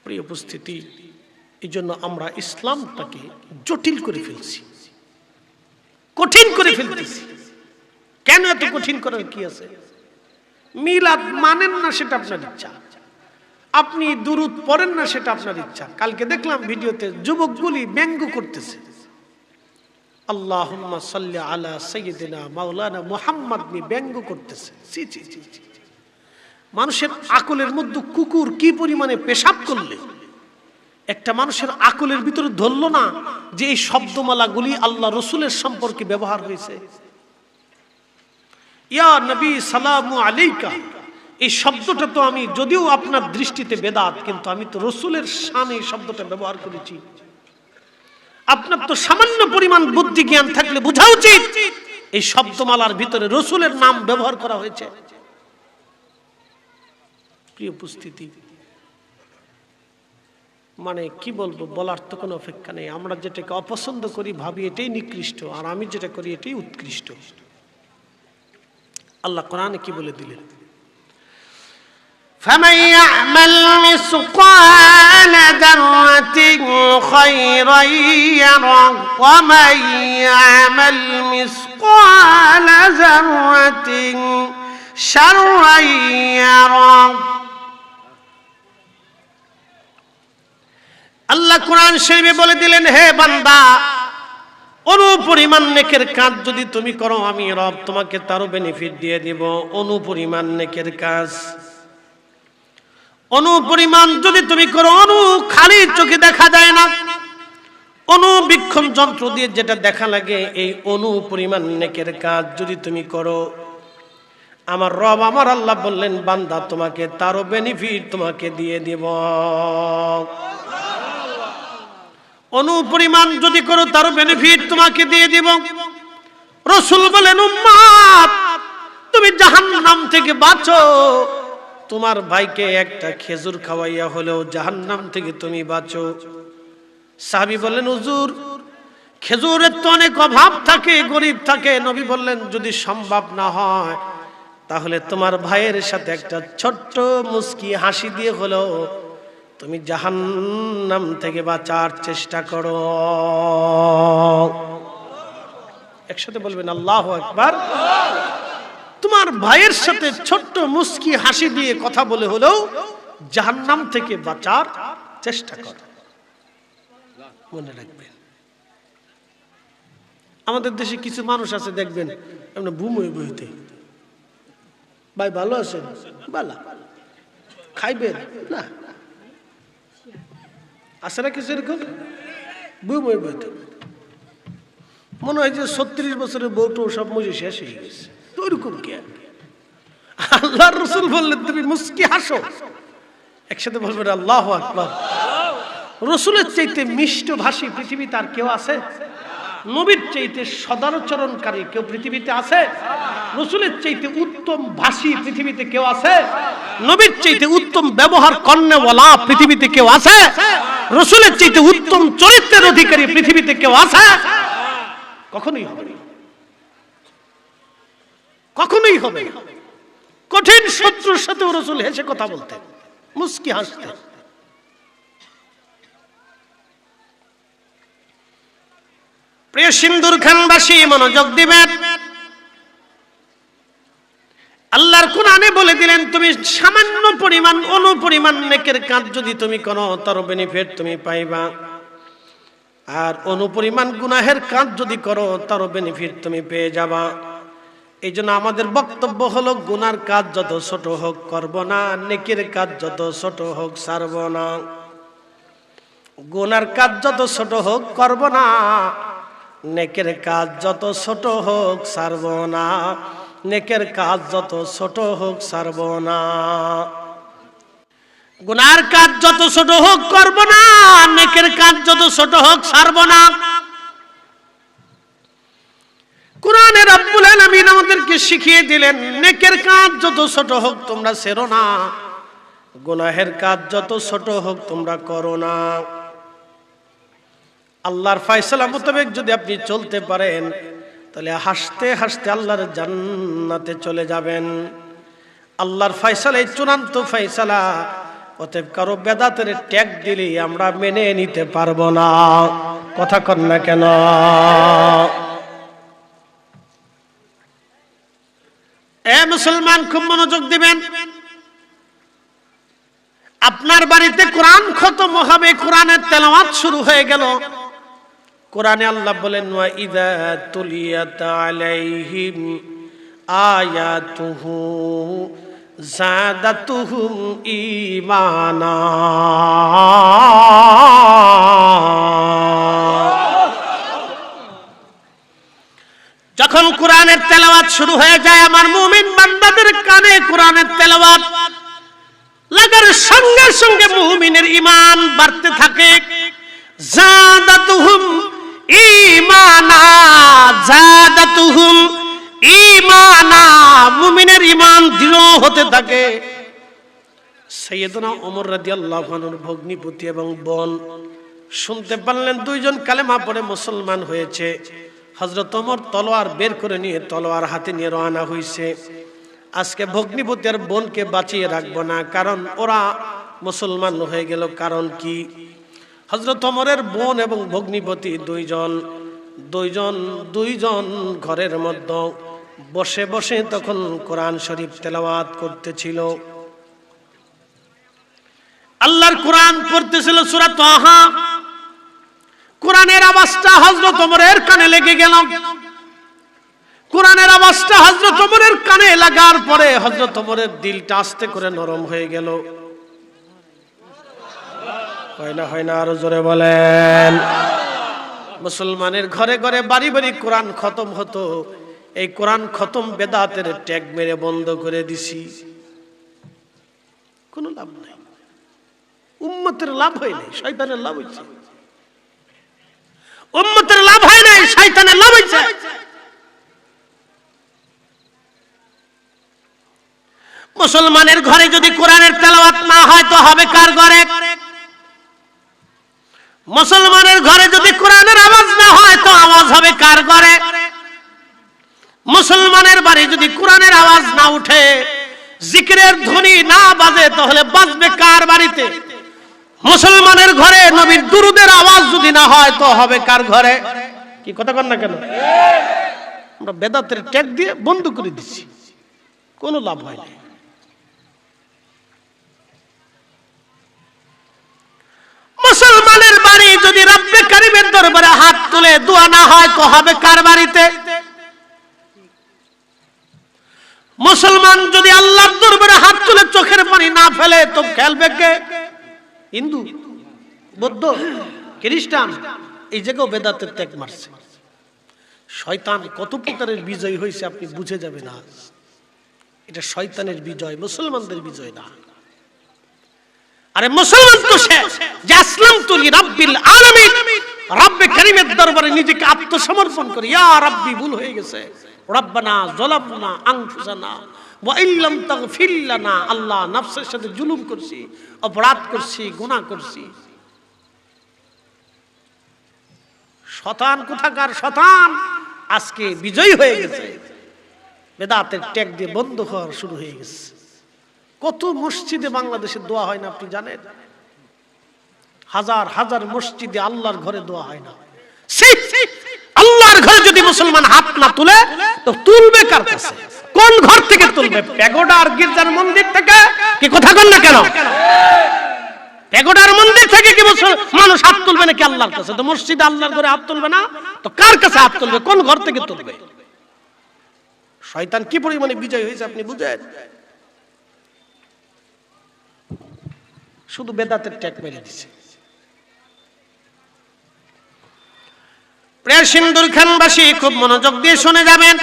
[SPEAKER 1] প্রিয় উপস্থিতি, এই জন্য আমরা ইসলামটাকে জটিল করে ফেলছি, কঠিন করে ফেলতেছি। কেন এত কঠিন করার কি আছে? মিলাদ মানেন না, সেটা আপনার ইচ্ছা। আপনি দুরূদ পড়েন না, সেটা আপনার ইচ্ছা। কালকে দেখলাম ভিডিওতে যুবকগুলি ব্যঙ্গ করতেছে, আল্লাহুম্মা সাল্লি আলা সাইয়্যিদিনা মাওলানা মুহাম্মদ নিয়ে ব্যঙ্গ করতেছে। ছি ছি ছি ছি। মানুষের আকলের মধ্যে কুকুর কি পরিমাণে পেশাব করলে একটা মানুষের আকলের ভিতরে ধরল না যে এই শব্দমালাগুলি আল্লাহ রসুলের সম্পর্কে ব্যবহার হয়েছে। ইয়া নবী সালামু আলাইকা, এই শব্দটা তো আমি, যদিও আপনার দৃষ্টিতে বেদাত, কিন্তু আমি তো রসুলের শানে এই শব্দটা ব্যবহার করেছি। আপনার তো সামান্য পরিমাণ বুদ্ধি জ্ঞান থাকলে বোঝা উচিত এই শব্দমালার ভিতরে রসুলের নাম ব্যবহার করা হয়েছে। প্রিয় উপস্থিতি, মানে কি বলবো, বলার তো কোনো অপেক্ষা নেই। আমরা যেটাকে অপছন্দ করি ভাবি এটাই নিকৃষ্ট, আর আমি যেটা করি এটাই উৎকৃষ্ট। আল্লাহ কোরআনে কি বলে দিলেন? فَمَن يَعْمَلْ مِثْقَالَ ذَرَّةٍ خَيْرًا يَرَهُ وَمَن يَعْمَلْ مِثْقَالَ ذَرَّةٍ شَرًّا يَرَهُ। আল্লাহ কোরআন শরীফে বলে দিলেন, হে বান্দা, অনুপরিমাণ নেকের কাজ যদি তুমি করো, আমি রব তোমাকে তারও বেনিফিট দিয়ে দিব। অনুপরিমাণ নেকের কাজ, অনুপরিমাণ যদি তুমি করো, খালি চোখে দেখা যায় না, অনুবীক্ষণ যন্ত্র দিয়ে যেটা দেখা লাগে, এই অনুপরিমাণ নেকের কাজ যদি তুমি করো, আমার রব আমার আল্লাহ বললেন, বান্দা তোমাকে তারও বেনিফিট তোমাকে দিয়ে দিব। অনুপরিমাণ যদি করো, তারও বেনিফিট তোমাকে দিয়ে দিব। রাসূল বলেন, উম্মত তুমি জাহান্নাম থেকে বাঁচো, তোমার ভাইকে একটা খেজুর খাওয়াইয়া হলেও জাহান্নাম থেকে তুমি বাঁচো। সাহাবী বললেন, হুজুর খেজুরের তো অনেক অভাব থাকে, গরিব থাকে। নবী বললেন, যদি সম্ভব না হয় তাহলে তোমার ভাইয়ের সাথে একটা ছোট্ট মুস্কি হাসি দিয়ে হলেও তুমি জাহান্নাম থেকে বাঁচার চেষ্টা করো। একসাথে বলবেন আল্লাহু আকবার। তোমার ভাইয়ের সাথে ছোট্ট মুস্কি হাসি দিয়ে কথা বলে হলেও জাহান্নাম থেকে বাঁচার চেষ্টা করো। মনে রাখবেন, আমাদের দেশে কিছু মানুষ আছে, দেখবেন আমরা বুমই বইতে, ভাই ভালো আছেন, ভালো খাইবেন না, আছে না কিছু এরকম বুমই বইতে, মনে হয় যে 36 বছরের বউটো সব মজে শেষ হয়ে গেছে। ওইরকম কে? আল্লাহর রাসূল বললেন, তুমি মুস্কি হাসো। একসাথে বলবেন আল্লাহু আকবার। রাসূলের চাইতে মিষ্ট ভাষী পৃথিবীতে আর কেউ আছে? নবীর চাইতে সদাচরণকারী কেউ পৃথিবীতে আছে? রাসূলের চাইতে উত্তম ভাষী পৃথিবীতে কেউ আছে? নবীর চাইতে উত্তম ব্যবহার কর্নেওয়ালা পৃথিবীতে কেউ আছে? রাসূলের চাইতে উত্তম চরিত্রের অধিকারী পৃথিবীতে কেউ আছে? কখনোই হবে না, কখনোই হবে না। কঠিন শত্রুর সাথে রাসূল হেসে কথা বলতেন, মুস্কি হাসতেন। প্রিয় সিন্দুর খানবাসী মনোযোগ দিবেন। আল্লাহর কোরআনে বলে দিলেন, তুমি সামান্য পরিমাণ অনুপরিমাণ নেকের কাজ যদি তুমি করো তার বেনিফিট তুমি পাইবা, আর অনুপরিমাণ গুনাহের কাজ যদি করো তার বেনিফিট তুমি পেয়ে যাবা। এই জন্য আমাদের বক্তব্য হলো, গুনার কাজ যত ছোট হোক করব না, নেকের কাজ যত ছোট হোক ছাড়ব না। গুনার কাজ যত ছোট হোক করব না, নেকের কাজ যত ছোট হোক ছাড়ব না, নেকের কাজ যত ছোট হোক ছাড়ব না। গুনার কাজ যত ছোট হোক করব না, নেকের কাজ যত ছোট হোক ছাড়ব না। কোরআনে রব্বুল আলামিন আমাদেরকে শিখিয়ে দিলেন, নেকের কাজ যত ছোট হোক তোমরা ছেড়ো না, গুনাহের কাজ যত ছোট হোক তোমরা করো না। আল্লাহর ফয়সালা মোতাবেক যদি আপনি চলতে পারেন, তাহলে হাসতে হাসতে আল্লাহর জান্নাতে চলে যাবেন। আল্লাহর ফয়সালাই চূড়ান্ত ফয়সালা, অতএব কারো বেদাতের ট্যাগ দিলে আমরা মেনে নিতে পারবো না। কথা কন না কেন? এ মুসলমান, খুব মনোযোগ দিবেন। আপনার বাড়িতে কোরআন খতম হবে, কোরআনের তেলাওয়াত শুরু হয়ে গেল। কোরআনে আল্লাহ বলেন, ওয়া ইযা তুলিয়াত আলাইহিম আয়াতুহু যাদাতুহুম ঈমানা। যখন কোরআনের তেলাওয়াত শুরু হয়ে যায়, আমার মুমিন বান্দাদের কানে কোরআনের তেলাওয়াত লাগার সঙ্গে সঙ্গে মুমিনের ঈমান বাড়তে থাকে। যাদাতুহুম ঈমানা, যাদাতুহুম ঈমানা, মুমিনের ঈমান দৃঢ় হতে থাকে। সাইয়েদনা ওমর রাদিয়াল্লাহু আনহুর ভগ্নিপতি এবং বোন শুনতে পারলেন দুইজন কালেমা পড়ে মুসলমান হয়েছে। হযরত ওমর তলোয়ার বের করে নিয়ে তলোয়ার হাতে নিয়ে রওনা হইছে। আজকে ভগ্নিপতি আর বোনকে বাঁচিয়ে রাখবো না, কারণ ওরা মুসলমান হয়ে গেল। কারণ কি? হযরত ওমরের বোন এবং ভগ্নিপতি দুইজন ঘরের মধ্যে বসে বসে তখন কোরআন শরীফ তেলাওয়াত করতেছিল। আল্লাহর কোরআন পড়তেছিল সূরা তাহা। কোরআনের আওয়াজটা হযরত ওমরের কানে লেগে গেল। কোরআনের আওয়াজটা হযরত ওমরের কানে লাগার পরে হযরত ওমরের দিলটা আস্তে করে নরম হয়ে গেল। হয় না আরো জোরে বলেন। মুসলমানের ঘরে ঘরে বাড়ি বাড়ি কোরআন খতম হতো। এই কোরআন খতম বেদাতের ট্যাগ মেরে বন্ধ করে দিছি। কোনো লাভ নাই, উম্মতের লাভ হয় নাই, শয়তানের লাভ হয়েছে। উম্মতের লাভ হয় নাই, শয়তানের লাভ হয়েছে। মুসলমানের ঘরে যদি কোরআনের তেলাওয়াত না হয় তো হবে কার ঘরে? মুসলমানের ঘরে যদি কোরআনের আওয়াজ না হয় তো আওয়াজ হবে কার ঘরে? মুসলমানের বাড়ি যদি কোরআনের আওয়াজ না উঠে, জিকিরের ধ্বনি না বাজে, তাহলে বাজবে কার বাড়িতে? মুসলমানের ঘরে নবীর দুরূদের আওয়াজ যদি না হয় তো হবে কার ঘরে? কি কথা কন না কেন? আমরা বেদাতের ট্যাগ দিয়ে বন্ধ করে দিচ্ছি, কোনো লাভ হয় না। মুসলমানের বাড়ি যদি রব্বে কারীমের দরবারে হাত তুলে দোয়া না হয় তো হবে কার বাড়িতে? মুসলমান যদি আল্লাহর দরবারে হাত তুলে চোখের পানি না ফেলে তো খেলবে কে? হিন্দু, বৌদ্ধ, খ্রিস্টান। এই জায়গাও বেদাতের ত্যাগ মারছে। শয়তান কত প্রকারের বিজয় হয়েছে আপনি বুঝে যাবেন আজ। এটা শয়তানের বিজয়, মুসলমানদের বিজয় না। আরে মুসলমান তো সে যে আসলামতু লিরাব্বিল আলামিন, রব্বে কারীমের দরবারে নিজেকে আত্মসমর্পণ করি, ইয়া রাব্বি ভুল হয়ে গেছে, রব্বানা যালামনা আনফুসানা ওয়া ইল্লাম তাগফির লানা, আল্লাহ নফসের সাথে জুলুম করছি, অপরাধ করছি, গুনাহ করছি। শয়তান কোথাকার শয়তান আজকে বিজয়ী হয়ে গেছে, বেদাতের ট্যাগ দিয়ে বন্ধ হওয়া শুরু হয়ে গেছে। কত মসজিদে বাংলাদেশে দোয়া হয় না আপনি জানেন? হাজার হাজার মসজিদে আল্লাহর ঘরে দোয়া হয় না। আল্লাহর ঘরে যদি মুসলমান হাত না তুলে তো তুলবে কার কাছে? কোন ঘর থেকে তুলবে? প্যাগোডা আর গির্জার মন্দির থেকে? কি কথা বল না কেন? প্যাগোডার মন্দির থেকে কি মানুষ হাত তুলবে নাকি আল্লাহর কাছে? তো মসজিদে আল্লাহর ঘরে হাত তুলবে না তো কার কাছে হাত তুলবে? কোন ঘর থেকে তুলবে? শয়তান কি পরিমাণে বিজয় হয়েছে আপনি বুঝেন? শুধু বেদাতের ট্যাগ মেরে দিছে। প্রিয় সিন্ধুর খানবাসী খুব মনোযোগ দিয়ে শুনে যাবেন।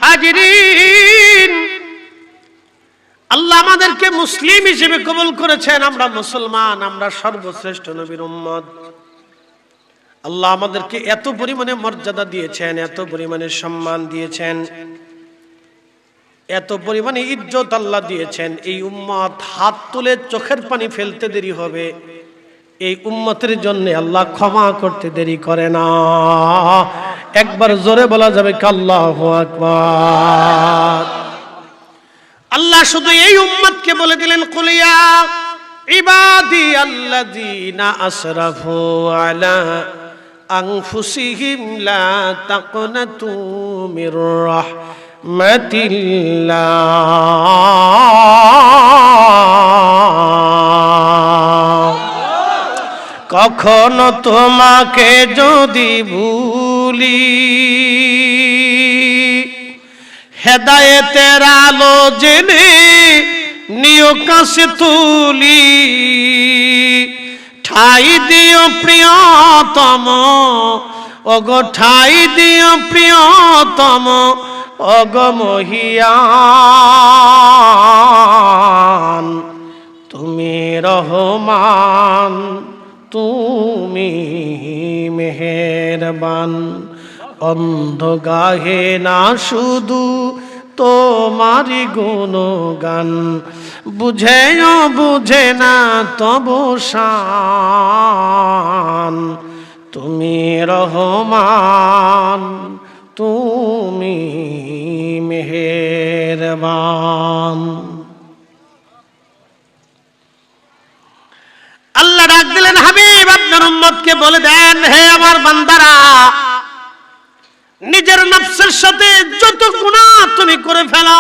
[SPEAKER 1] হাজিরিন, আল্লাহ আমাদেরকে মুসলিম হিসেবে কবুল করেছেন। আমরা মুসলমান, আমরা সর্বশ্রেষ্ঠ নবীর উম্মত। আল্লাহ আমাদেরকে এত পরিমাণে মর্যাদা দিয়েছেন, এত পরিমাণে সম্মান দিয়েছেন, এত পরিমাণে ইজ্জত আল্লাহ দিয়েছেন। এই উম্মত হাত তুলে চোখের পানি ফেলতে দেরি হবে, এই উম্মতের জন্য আল্লাহ ক্ষমা করতে দেরি করে না। একবার জোরে বলা যাবে কি আল্লাহু আকবার। আল্লাহ শুধু এই উম্মতকে বলে দিলেন, কুলিয়া ইবাদি আল্লাযীনা আসরাফু আলা আনফুসিহিম লা তাকনাতু মির রাহমাতিল্লাহ। কখনো তোমাকে যদি ভুলি, হেদায়েতের আলো জেনে নিও কাছে তুলি, ঠাই দিও প্রিয়তম, ওগো ঠাই দিও প্রিয়তম, ওগো মহিয়ান। তুমি রহমান, তুমি মেহেরবান। অন্ধ গাহে না শুধু তোমারি গুণগান, বুঝেও বুঝে না তবু শান। তুমি রহমান, তুমি মেহেরবান। আল্লাহ ডাক দিলেন, হাবিব আপনার উম্মতকে বলে দেন, হে আমার বান্দারা, নিজের নফসের সাথে যত গুনাহ তুমি করে ফেলো,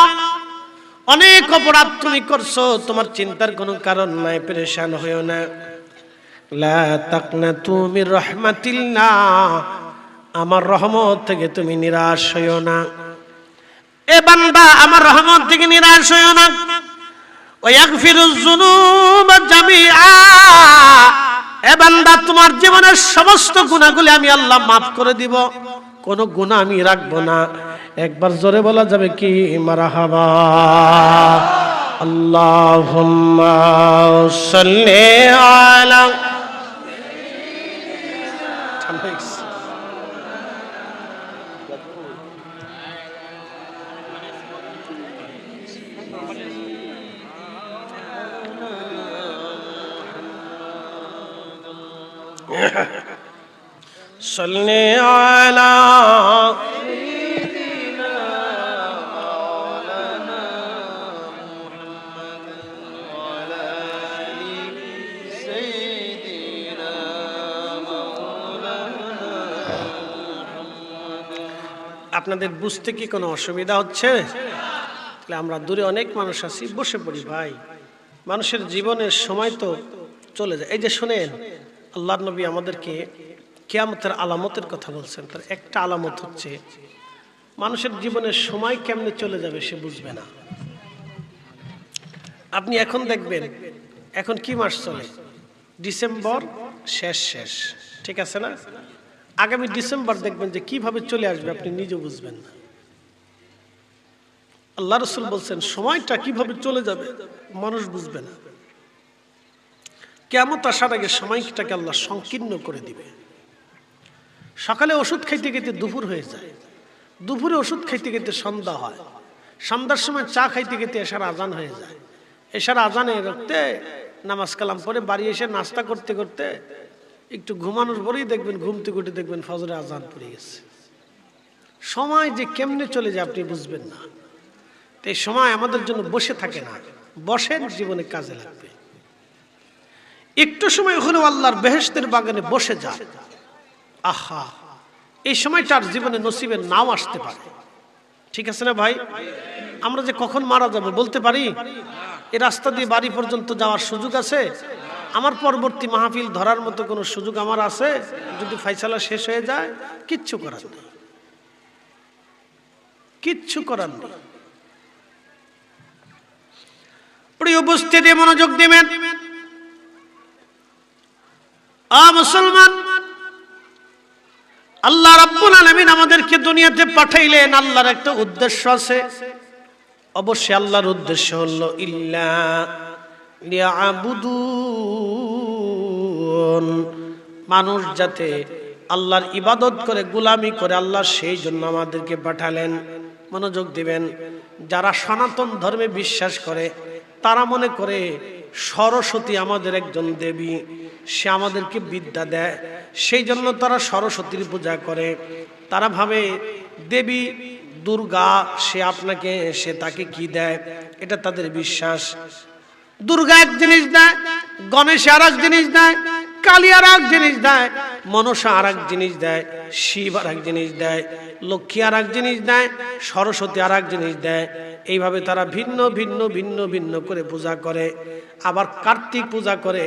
[SPEAKER 1] অনেক অপরাধ তুমি করছো, তোমার চিন্তার কোনো কারণ নাই, পেরেশান হইও না। লা তাকনাতু মির রাহমাতিল্লাহ, আমার রহমত থেকে তুমি নিরাশ হইও না। এ বান্দা, আমার রহমত থেকে নিরাশ হইও না। ওয়াগফিরুজ যুনুবা জামিআ, এ বান্দা তোমার জীবনের সমস্ত গুনাহগুলি আমি আল্লাহ মাফ করে দিব, কোনো গুনাহ আমি রাখবো না। একবার জোরে বলা যাবে কি মারহাবা। আল্লাহুম্মা সাল্লি আলা صلي على سيدنا مولانا محمد وعلى آل سيدنا مولانا محمد। আপনাদের বুঝতে কি কোনো অসুবিধা হচ্ছে? তাহলে আমরা দূরে অনেক মানুষ আছি, বসে পড়ি ভাই। মানুষের জীবনের সময় তো চলে যায়। এই যে শুনেন, আল্লাহর নবী আমাদেরকে কিয়ামতের আলামতের কথা বলছেন। তার একটা আলামত হচ্ছে মানুষের জীবনের সময় কেমনে চলে যাবে সে বুঝবে না। আপনি এখন দেখবেন, এখন কি মাস চলে? ডিসেম্বর শেষ, ঠিক আছে না? আগামী ডিসেম্বর দেখবেন যে কিভাবে চলে আসবে আপনি নিজে বুঝবেন না। আল্লাহ রাসূল বলছেন সময়টা কিভাবে চলে যাবে মানুষ বুঝবে না। কিয়ামত আসার আগে সময়টাকে আল্লাহ সংকীর্ণ করে দিবে। সকালে ওষুধ খাইতে খাইতে দুপুর হয়ে যায়, দুপুরে ওষুধ খাইতে খাইতে সন্ধ্যা হয়, সন্ধ্যার সময় চা খাইতে খাইতে এশার আজান হয়ে যায়, এশার আজানে রাখতে নামাজ কালাম পরে বাড়ি এসে নাস্তা করতে করতে একটু ঘুমানোর পরেই দেখবেন ঘুম থেকে উঠে দেখবেন ফজরে আজান পড়ে গেছে। সময় যে কেমনে চলে যায় আপনি বুঝবেন না। তো এই সময় আমাদের জন্য বসে থাকে না, বসেন জীবনে কাজে লাগবে। একটু সময় হলেও আল্লাহর বেহেশতের বাগানে বসে যায়, আহা, এই সময়টার জীবনে নসিবে নাও আসতে পারে। ঠিক আছে না ভাই? আমরা যে কখন মারা যাব বলতে পারি? এই রাস্তা দিয়ে বাড়ি পর্যন্ত যাওয়ার সুযোগ আছে? আমার পরবর্তী মাহফিল ধরার মতো কোনো সুযোগ আমার আছে? যদি ফাইসালা শেষ হয়ে যায়, কিচ্ছু করার নেই, কিচ্ছু করার নেই। প্রিয় উপস্থিতি, মনোযোগ দিবেন। মুসলমান, আল্লাহ রাব্বুল আলামিন আমাদেরকে দুনিয়াতে পাঠাইলেন, আল্লাহর একটা উদ্দেশ্য আছে। অবশ্যই আল্লাহর উদ্দেশ্য হলো ইল্লা লিয়াবুদুন, মানুষ যাতে আল্লাহর ইবাদত করে, গোলামি করে, আল্লাহ সেই জন্য আমাদেরকে পাঠালেন। মনোযোগ দিবেন। যারা সনাতন ধর্মে বিশ্বাস করে তারা মনে করে সরস্বতী আমাদের একজন দেবী, সে আমাদেরকে বিদ্যা দেয়, সেই জন্য তারা সরস্বতীর পূজা করে। তারা ভাবে দেবী দুর্গা, সে তাকে কি দেয়, এটা তাদের বিশ্বাস। দুর্গা এক জিনিস দেয়, গণেশ আর এক জিনিস দেয়, কালী আর এক জিনিস দেয়, মনসা আর এক জিনিস দেয়, শিব আর এক জিনিস দেয়, লক্ষ্মী আর এক জিনিস দেয়, সরস্বতী আর এক জিনিস দেয়। এইভাবে তারা ভিন্ন ভিন্ন ভিন্ন ভিন্ন করে পূজা করে। আবার কার্তিক পূজা করে,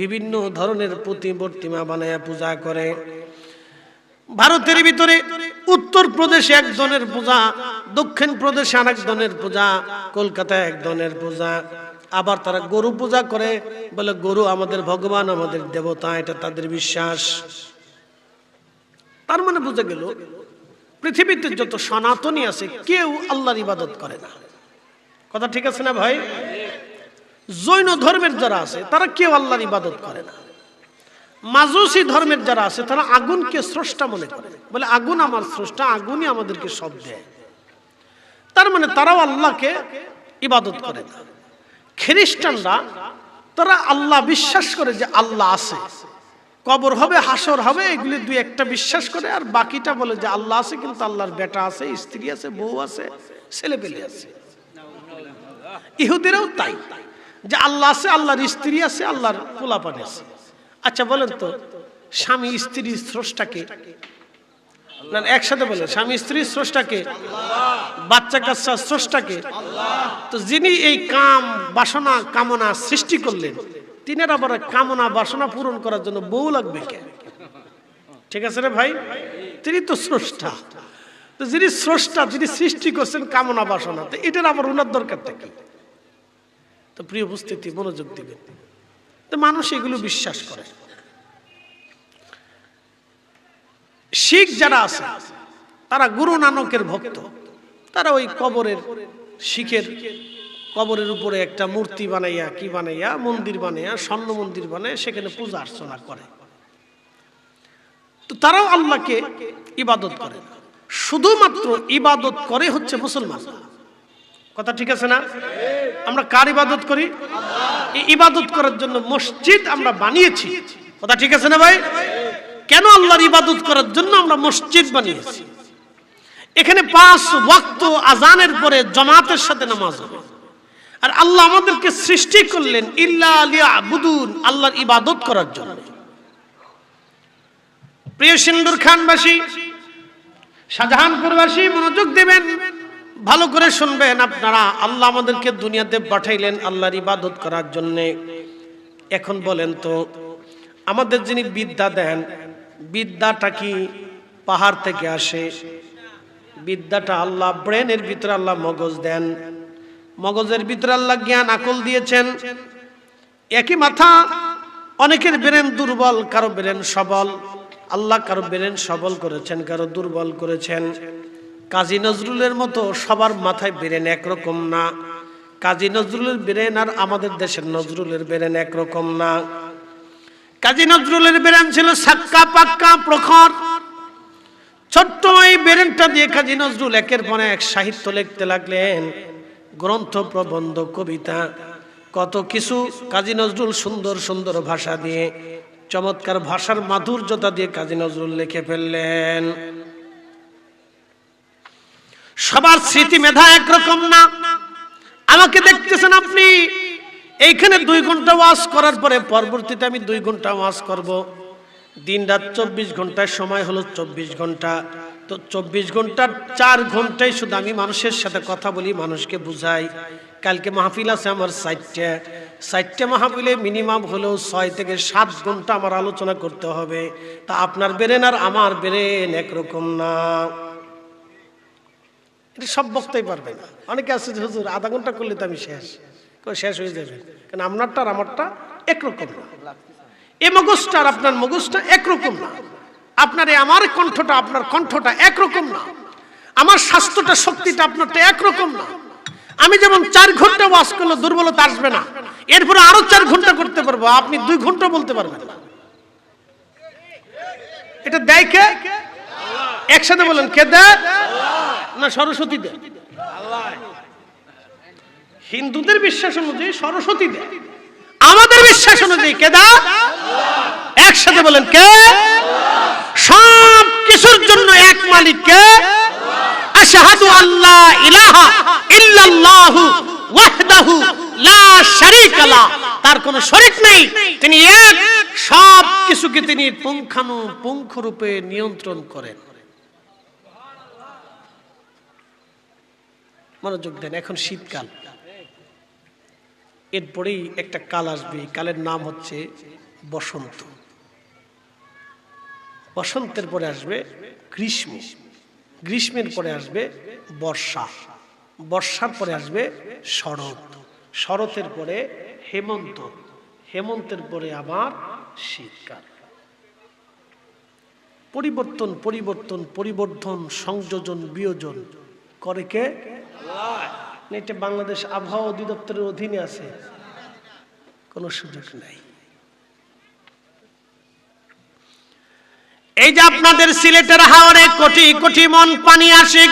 [SPEAKER 1] বিভিন্ন ধরনের প্রতিমূর্তিমা বানায় পূজা করে। ভারতের ভিতরে উত্তর প্রদেশে এক ধরনের পূজা, দক্ষিণ প্রদেশে আর এক ধরনের পূজা, কলকাতায় এক ধরনের পূজা। আবার তারা গরু পূজা করে, বলে গরু আমাদের ভগবান, আমাদের দেবতা, এটা তাদের বিশ্বাস। তার মানে বুঝে গেল পৃথিবীতে যত সনাতনী আছে কেউ আল্লাহর ইবাদত করে না। কথা ঠিক আছে না ভাই? জৈন ধর্মের যারা আছে তারা কেউ আল্লাহর ইবাদত করে না। মাজুসি ধর্মের যারা আছে তারা আগুনকে স্রষ্টা মনে করে, বলে আগুন আমার স্রষ্টা, আগুনই আমাদেরকে সব দেয়। তার মানে তারাও আল্লাহকে ইবাদত করে না। খ্রিস্টানরা তারা আল্লাহ বিশ্বাস করে যে আল্লাহ আছে, কবর হবে, হাসর হবে, এগুলি দুই একটা বিশ্বাস করে, আর বাকিটা বলে যে আল্লাহ আছে, কিন্তু আল্লাহর বেটা আছে, স্ত্রী আছে, বউ আছে, ছেলে পেলে আছে। ইহুদিরাও তাই, যে আল্লাহ আছে, আল্লাহর স্ত্রী আছে, আল্লাহর পোলাপান আছে। আচ্ছা বলেন তো, স্বামী স্ত্রীর স্রষ্টাকে? না, একসাথে বলে, স্বামী স্ত্রীর স্রষ্টাকে, বাচ্চা কাচ্চার স্রষ্টাকে। তো যিনি এই কাম বাসনা কামনা সৃষ্টি করলেন, তিনের আবার কামনা বাসনা পূরণ করার জন্য বউ লাগবে কে? ঠিক আছে রে ভাই? তিনি তো স্রষ্টা। তো যিনি স্রষ্টা, যিনি সৃষ্টি করছেন কামনা বাসনা, তো এটার আবার ওনার দরকারটা কি? তো প্রিয় উপস্থিতি, মনোযোগ দিবেন। তো মানুষ এগুলো বিশ্বাস করে। শিখ যারা আছে তারা গুরু নানকের ভক্ত। তারা ওই কবরের, শিখের কবরের উপরে একটা মূর্তি বানাইয়া, কি বানাইয়া, মন্দির বানাইয়া, স্বর্ণ মন্দির বানায়, সেখানে পূজা অর্চনা করে। তো তারাও আল্লাহকে ইবাদত করে। শুধুমাত্র ইবাদত করে হচ্ছে মুসলমান। কথা ঠিক আছে না? আমরা কার ইবাদত করি? এই ইবাদত করার জন্য মসজিদ আমরা বানিয়েছি। কথা ঠিক আছে না ভাই? কেন আল্লাহর ইবাদত করার জন্য আমরা মসজিদ বানিয়েছি? এখানে 5 ওয়াক্ত আজানের পরে জামাতের সাথে নামাজ হবে। আর আল্লাহ আমাদেরকে সৃষ্টি করলেন ইল্লা লিয়াবুদুন, আল্লাহর ইবাদত করার জন্য। প্রিয় সিন্দুর খানবাসী, শাহজাহানপুরবাসী, মনোযোগ দেবেন, ভালো করে শুনবেন আপনারা। আল্লাহ আমাদেরকে দুনিয়াতে পাঠাইলেন আল্লাহর ইবাদত করার জন্য। এখন বলেন তো, আমাদের যিনি বিদ্যা দেন, বিদ্যাটা কি পাহাড় থেকে আসে? বিদ্যাটা আল্লাহ ব্রেনের ভিতরে আল্লাহ মগজ দেন, মগজের ভিতরে আল্লাহ জ্ঞান আকল দিয়েছেন। একই মাথা, অনেকের ব্রেন দুর্বল, কারো ব্রেন সবল। আল্লাহ কারো ব্রেন সবল করেছেন, কারো দুর্বল করেছেন। কাজী নজরুলের মতো সবার মাথায় ব্রেন একরকম না। কাজী নজরুলের ব্রেন আর আমাদের দেশের নজরুলের ব্রেন একরকম না। কাজী নজরুলের ব্রেন ছিল সাক্কা পাক্কা প্রখর। ছোট্ট এই ব্রেনটা দিয়ে কাজী নজরুল একের পর এক সাহিত্য লিখতে লাগলেন, গ্রন্থ, প্রবন্ধ, কবিতা, কত কিছু। কাজী নজরুল সুন্দর সুন্দর ভাষা দিয়ে, চমৎকার ভাষার মাধুর্যতা দিয়ে কাজী নজরুল লিখে ফেললেন। সবার স্মৃতি মেধা একরকম না। আমাকে দেখতেছেন আপনি, এইখানে 2 ঘন্টা ওয়াজ করার পরে পরবর্তীতে আমি 2 ঘন্টা ওয়াজ করব। দিন রাত 24 ঘন্টার সময় হলো 24 ঘন্টা। তো 24 ঘন্টার 4 ঘন্টায় শুধু আমি মানুষের সাথে কথা বলি, মানুষকে বুঝাই। কালকে মাহফিল আছে আমার 4টে মাহফিলে মিনিমাম হলো 6 থেকে 7 ঘন্টা আমার আলোচনা করতে হবে। তা আপনার ব্রেন আর আমার ব্রেন একরকম না। এটা সব বক্তাই পারবে না। অনেকে আছে যে হুজুর আধা ঘন্টা করলে তো আমি শেষ হয়ে যাবে, কারণ আপনারটা আর আমারটা একরকম না। এ মগজটা আর আপনার মগজটা একরকম না। আপনার আমার কণ্ঠটা আপনার কণ্ঠটা একরকম না। আমার স্বাস্থ্যটা শক্তিটা আপনারটা একরকম না। আমি যেমন 4 ঘন্টা ওয়াজ করলে দুর্বলতা আসবে না, এরপরে আরো 4 ঘন্টা করতে পারবো, আপনি 2 ঘন্টা বলতে পারবেন না। এটা দেয় কে? একসাথে বলেন, কে দেয়? না সরস্বতী দেয়। হিন্দুদের বিশ্বাস অনুযায়ী সরস্বতী দেয়, আমাদের বিশ্বাস অনুযায়ী কে দেয়? একসাথে বলেন, কে? সব কিছুর জন্য এক মালিক কে? আশহাদু আল্লা ইলাহা ইল্লাল্লাহু ওয়াহদাহু লা শারীকা লা, তার কোনো শরীক নেই, তিনি এক, সব কিছুকে তিনি পুঙ্খানুপুঙ্খ রূপে নিয়ন্ত্রণ করেন। মনোযোগ দেন। এখন শীতকাল, এরপরেই একটা কাল আসবে, কালের নাম হচ্ছে বসন্ত। বসন্তের পরে আসবে গ্রীষ্ম, গ্রীষ্মের পরে আসবে বর্ষা, বর্ষার পরে আসবে শরৎ, শরতের পরে হেমন্ত, হেমন্তের পরে আবার শীতকাল। পরিবর্তন পরিবর্তন পরিবর্তন, সংযোজন বিয়োজন করে কে? এটা বাংলাদেশ আবহাওয়া অধিদপ্তরের অধীনে আছে, কোনো সুযোগ নাই। এই যে আপনাদের সিলেটের হাওরে কোটি কোটি মন পানি আসে,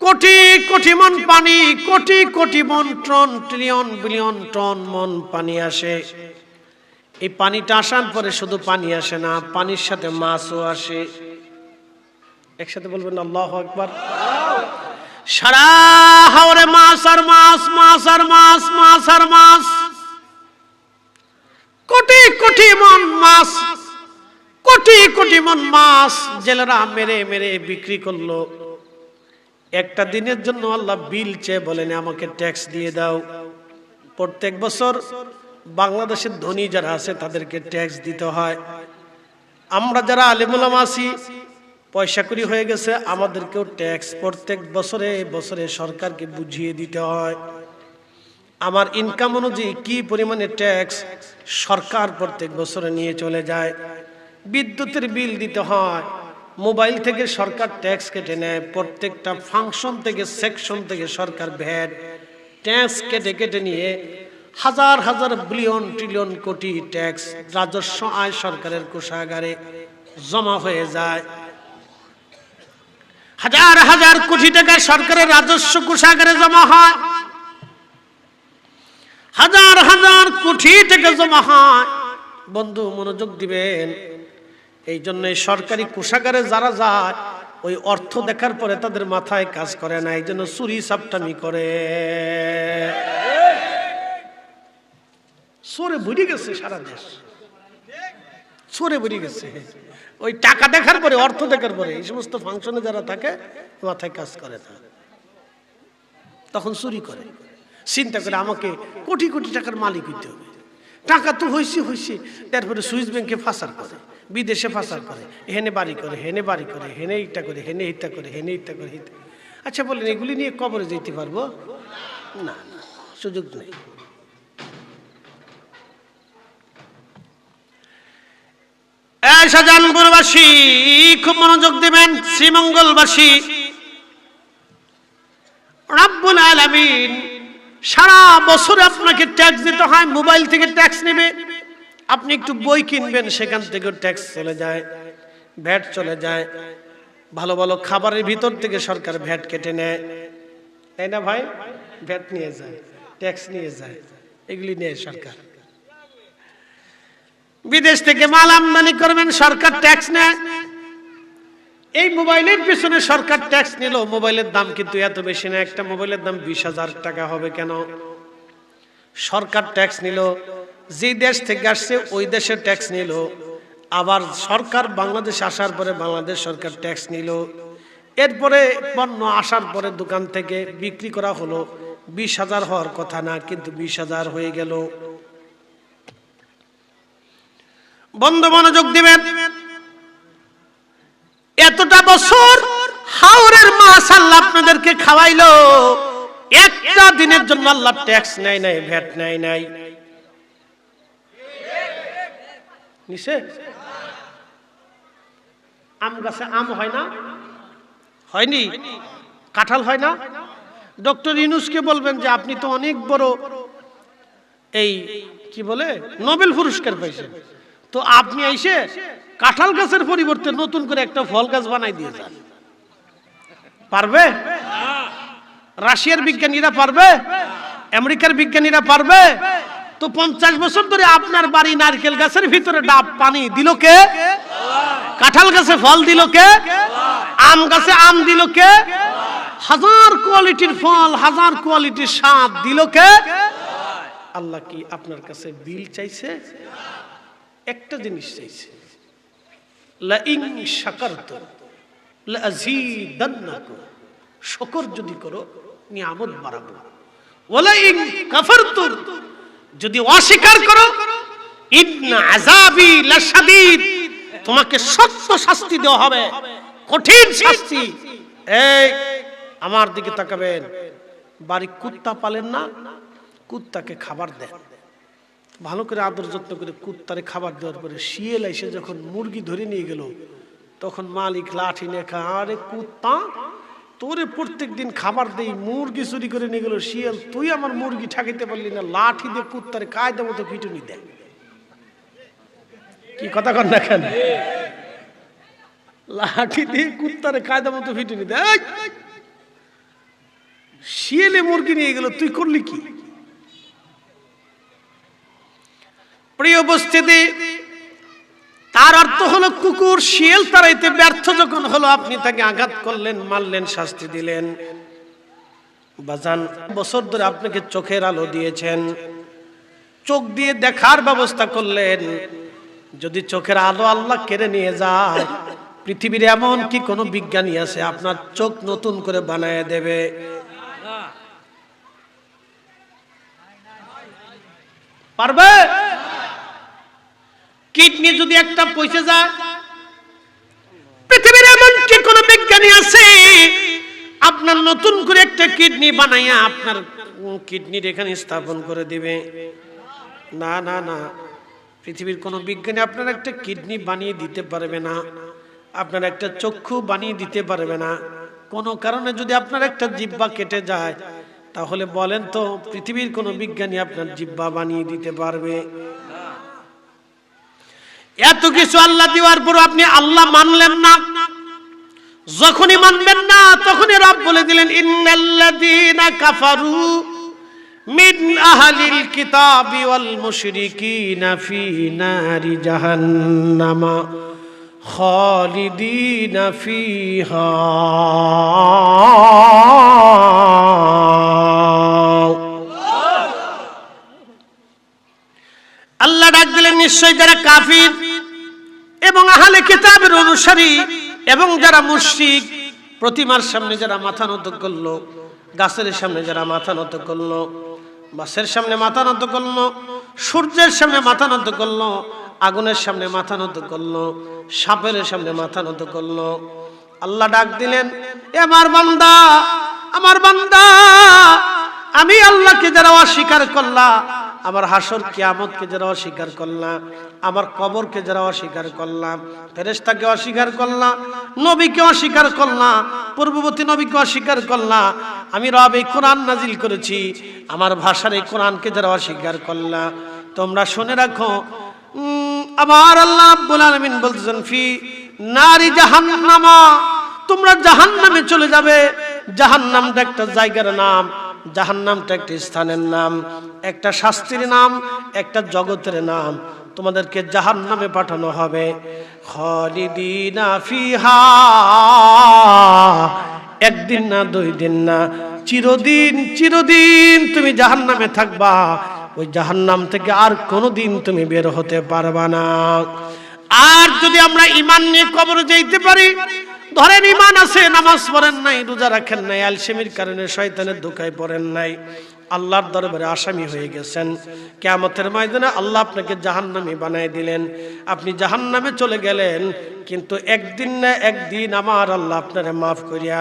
[SPEAKER 1] কোটি কোটি মন পানি, কোটি কোটি মন, টন ট্রিলিয়ন বিলিয়ন টন মন পানি আসে। এই পানিটা আসার পরে শুধু পানি আসে না, পানির সাথে মাছও আসে। একসাথে বলবেন আল্লাহু আকবার। সারা হাওরে মাছ আর মাছ, মাছ আর মাছ, মাছ আর মাছ, কোটি কোটি মন মাছ, কোটি কোটি মন মাছ জেলেরা মেরে মেরে বিক্রি করলো। একটা দিনের জন্য আল্লাহ বিল চেয়ে বলেন আমাকে ট্যাক্স দিয়ে দাও। প্রত্যেক বছর বাংলাদেশের ধনী যারা আছে তাদেরকে ট্যাক্স দিতে হয়। আমরা যারা আলেম ওলামা আছি, পয়সা করি হয়ে গেছে, আমাদেরকেও ট্যাক্স প্রত্যেক বছরে বছরে সরকারকে বুঝিয়ে দিতে হয়। আমার ইনকাম অনুযায়ী কি পরিমাণে ট্যাক্স সরকার প্রত্যেক বছরে নিয়ে চলে যায়। বিদ্যুতের বিল দিতে হয়, মোবাইল থেকে সরকার ট্যাক্স কেটে নেয়, প্রত্যেকটা ফাংশন থেকে সেকশন থেকে সরকার ভ্যাট ট্যাক্স কেটে কেটে নিয়ে হাজার হাজার বিলিয়ন ট্রিলিয়ন কোটি ট্যাক্স রাজস্ব আয় সরকারের কোষাগারে জমা হয়ে যায়। হাজার হাজার কোটি টাকা সরকারের রাজস্ব কোষাগারে জমা হয়, হাজার হাজার কোটি টাকা জমা হয়। বন্ধু মনোযোগ দিবেন, এই জন্য সরকারি কোষাগারে যারা যায় ওই অর্থ দেখার পরে তাদের মাথায় কাজ করে না, এই জন্য চুরি চাপটামি করে। চোরে ভরে গেছে সারা দেশ, চোরে ভরে গেছে। ওই টাকা দেখার পরে, অর্থ দেখার পরে এই সমস্ত ফাংশনে যারা থাকে মাথায় কাজ করে না, তখন চুরি করে। চিন্তা করে আমাকে কোটি কোটি টাকার মালিক হইতে হবে, টাকা তো হয়েছে হয়েছে, তারপরে সুইস ব্যাংকে ফাঁসার করে, বিদেশে ফাঁসার করে, হেনে বাড়ি করে, হেনে বাড়ি করে, হেনে ইটা করে, হেনে ইটা করে, হেনে ইটা করে। আচ্ছা বলেন এগুলি নিয়ে কবরে যেতে পারবো? না, না, সুযোগ নেই। শাহজাহানপুরবাসী খুব মনোযোগ দিবেন, শ্রীমঙ্গলবাসী, রব্বুল আলামিন সারা বছরে আপনাকে ট্যাক্স দিতে হয়। মোবাইল থেকে ট্যাক্স নেবে, আপনি একটু বই কিনবেন, সেখান থেকে ট্যাক্স চলে যায়, ভ্যাট চলে যায়। ভালো ভালো খাবারের ভিতর থেকে সরকার ভ্যাট কেটে নেয়, তাই না ভাই? ভ্যাট নিয়ে যায়, ট্যাক্স নিয়ে যায়, এগুলি নেয় সরকার। বিদেশ থেকে মাল আমদানি করবেন, সরকার ট্যাক্স নেয়। এই মোবাইলের পিছনে সরকার ট্যাক্স নিল, মোবাইলের দাম কিন্তু এত বেশি না, একটা মোবাইলের দাম 20,000 টাকা হবে কেন? সরকার ট্যাক্স নিল। যে দেশ থেকে আসছে ওই দেশের ট্যাক্স নিল, আবার সরকার বাংলাদেশ আসার পরে বাংলাদেশ সরকার ট্যাক্স নিল। এরপরে পণ্য আসার পরে দোকান থেকে বিক্রি করা হলো, 20,000 হওয়ার কথা না, কিন্তু 20,000 হয়ে গেল। বন্ধু মনোযোগ দিবেন, এতটা বছর হাওরের মাছ আল্লাহ আপনাদেরকে খাওয়াইলো, একটা দিনের জন্য আল্লাহ ট্যাক্স নেয় নাই, ভ্যাট নেয় নাই। নিছে? আম গাছে আম হয় না? হয়নি? কাঁঠাল হয় না? ডক্টর ইউনূসকে বলবেন যে আপনি তো অনেক বড় এই কি বলে নোবেল পুরস্কার পাইছেন, তো আপনি আইসে কাঁঠাল গাছের পরিবর্তে নতুন করে একটা ফল গাছ বানাই দিয়ে যান। পারবে? রাশিয়ার বিজ্ঞানীরা পারবে? আমেরিকার বিজ্ঞানীরা পারবে? তো 50 বছর ধরে আপনার বাড়ি নারকেল গাছের ভিতরে ডাব পানি দিল কে? কাঁঠাল গাছে ফল দিল কে? আম গাছে আম দিল কে? হাজার কোয়ালিটির ফল, হাজার কোয়ালিটির স্বাদ দিল কে? আল্লাহ কি আপনার কাছে বিল চাইছে? একটা জিনিস চাইছে, লা ইন শাকারতুম লা আযীদান্নাকুম, শুকর যদি করো নিয়ামত বাড়াবো, ওয়ালা ইন কাফারতুম, যদি অস্বীকার করো ইন্না আযাবি লাশাদীদ, তোমাকে সখ্ত শাস্তি দেওয়া হবে, কঠিন শাস্তি। এই আমার দিকে তাকাবেন, বাড়ি কুত্তা পালেন না, কুত্তাকে খাবার দেন, ভালো করে আদর যত্ন করে কুত্তারে খাবার দেওয়ার পরে শিয়াল এসে যখন মুরগি ধরে নিয়ে গেল, তখন মালিক লাঠি নিয়ে খা, আরে কুত্তা তোরে প্রত্যেক দিন খাবার দেই, মুরগি চুরি করে নিয়ে গেল শিয়াল, তুই আমার মুরগি ঠেকাইতে পারলি না, লাঠি দিয়ে কুত্তারে কায়দা মতো পিটুনি দেয়। কি কথা কন না কেন? লাঠি দিয়ে কুত্তারে কায়দা মতো পিটুনি দেয়। শিয়ালে মুরগি নিয়ে গেল, তুই করলি কি? প্রিয় উপস্থিতি, তার অর্থ হলো কুকুর শিয়াল তাড়াইতে ব্যর্থ যখন হলো, আপনি তাকে আঘাত করলেন, মারলেন, শাস্তি দিলেন। বাজান, বছর ধরে আপনাকে চোখের আলো দিয়েছেন, চোখ দিয়ে দেখার ব্যবস্থা করলেন, যদি চোখের আলো আল্লাহ কেড়ে নিয়ে যায়, পৃথিবীর এমন কি কোনো বিজ্ঞানী আছে আপনার চোখ নতুন করে বানায় দেবে? পারবে? কিডনি যদি একটা পয়সা যায়, পৃথিবীর এমন কি কোনো বিজ্ঞানী আছে আপনার নতুন করে একটা কিডনি বানাইয়া আপনার কিডনির এখানে স্থাপন করে দিবে? না না না, পৃথিবীর কোনো বিজ্ঞানী আপনার একটা কিডনি বানিয়ে দিতে পারবে না, আপনার একটা চক্ষু বানিয়ে দিতে পারবে না। কোনো কারণে যদি আপনার একটা জিহ্বা কেটে যায়, তাহলে বলেন তো পৃথিবীর কোনো বিজ্ঞানী আপনার জিহ্বা বানিয়ে দিতে পারবে? এত কিছু আল্লাহ দেওয়ার পর আপনি আল্লাহ মানলেন না। যখনই মানবেন না তখনই রব বলে দিলেন, ইন্নাল্লাযীনা কাফারু মিন আহলিল কিতাবি ওয়াল মুশরিকিনা ফি নারি জাহান্নামা খালিদিনা ফিহা। আল্লাহ ডাক দিলেন, নিশ্চয় যারা কাফির এবং আহলে কিতাবের অনুসারী এবং যারা মুশরিক, প্রতিমার সামনে যারা মাথা নত করলো, গাছের সামনে যারা মাথা নত করলো, বাসের সামনে মাথা নত করলো, সূর্যের সামনে মাথা নত করলো, আগুনের সামনে মাথা নত করলো, সাপের সামনে মাথা নত করলো, আল্লাহ ডাক দিলেন, এ আমার বান্দা, আমার বান্দা, আমি আল্লাহকে যারা অস্বীকার করলা, আমার হাসর কিয়ামতকে যারা অস্বীকার করলাম, আমার কবরকে যারা অস্বীকার করলাম, ফেরেশতাকে অস্বীকার করলাম, নবীকে অস্বীকার করলাম, পূর্ববর্তী নবীকে অস্বীকার করলাম, আমি রব এই কোরআন নাজিল করেছি, আমার ভাষার এই কোরআনকে যারা অস্বীকার করলাম, তোমরা শুনে রাখো, আমার আল্লাহ রাব্বুল আলামিন বলতেছেন ফি নারি জাহান্নামা, তোমরা জাহান্নামে চলে যাবে। জাহান্নামটা একটা জায়গার নাম, জাহান্নামটা একটা স্থানের নাম, একটা শাস্তির নাম, একটা জগতের নাম। তোমাদেরকে জাহান্নামে পাঠানো হবে। খালিদিনা ফিহা, একদিন না 2 দিন না, চিরদিন চিরদিন তুমি জাহান্নামে থাকবা। ওই জাহান্নাম থেকে আর কোনোদিন তুমি বের হতে পারবা না। আর যদি আমরা ঈমান নিয়ে কবরে যাইতে পারি, ধরেন ঈমান আছে, নামাজ পড়েন নাই, রোজা রাখেন নাই, আলসেমির কারণে শয়তানের ধোঁকায় পড়েন নাই, আল্লাহর দরবারে আসামি হয়ে গেছেন। কিয়ামতের ময়দানে আল্লাহ আপনাকে জাহান্নামী বানায় দিলেন, আপনি জাহান্নামে চলে গেলেন। কিন্তু একদিন না একদিন আমার আল্লাহ আপনারে মাফ করিয়া,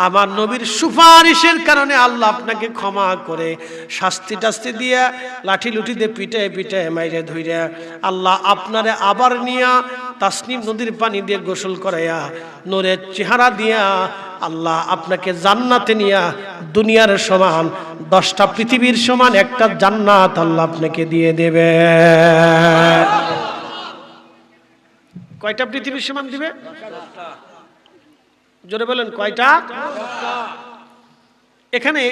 [SPEAKER 1] আমার নবীর সুপারিশের কারণে আল্লাহ আপনাকে ক্ষমা করে শাস্তি টাস্তি দিয়া, লাঠি লুঠি দিয়ে পিটায় পিটায় মাইরে ধইরা আল্লাহ আপনারে আবার নিয়া তাসনিম নদীর পানি দিয়ে গোসল করাইয়া, নূরের চেহারা দিয়া আল্লাহ আপনাকে জান্নাতে নিয়া দুনিয়ার সমান 10টা পৃথিবীর সমান একটা জান্নাত আল্লাহ আপনাকে দিয়ে দেবে। কয়টা পৃথিবীর সমান দিবে? জোরে বলেন কয়টা? এখানে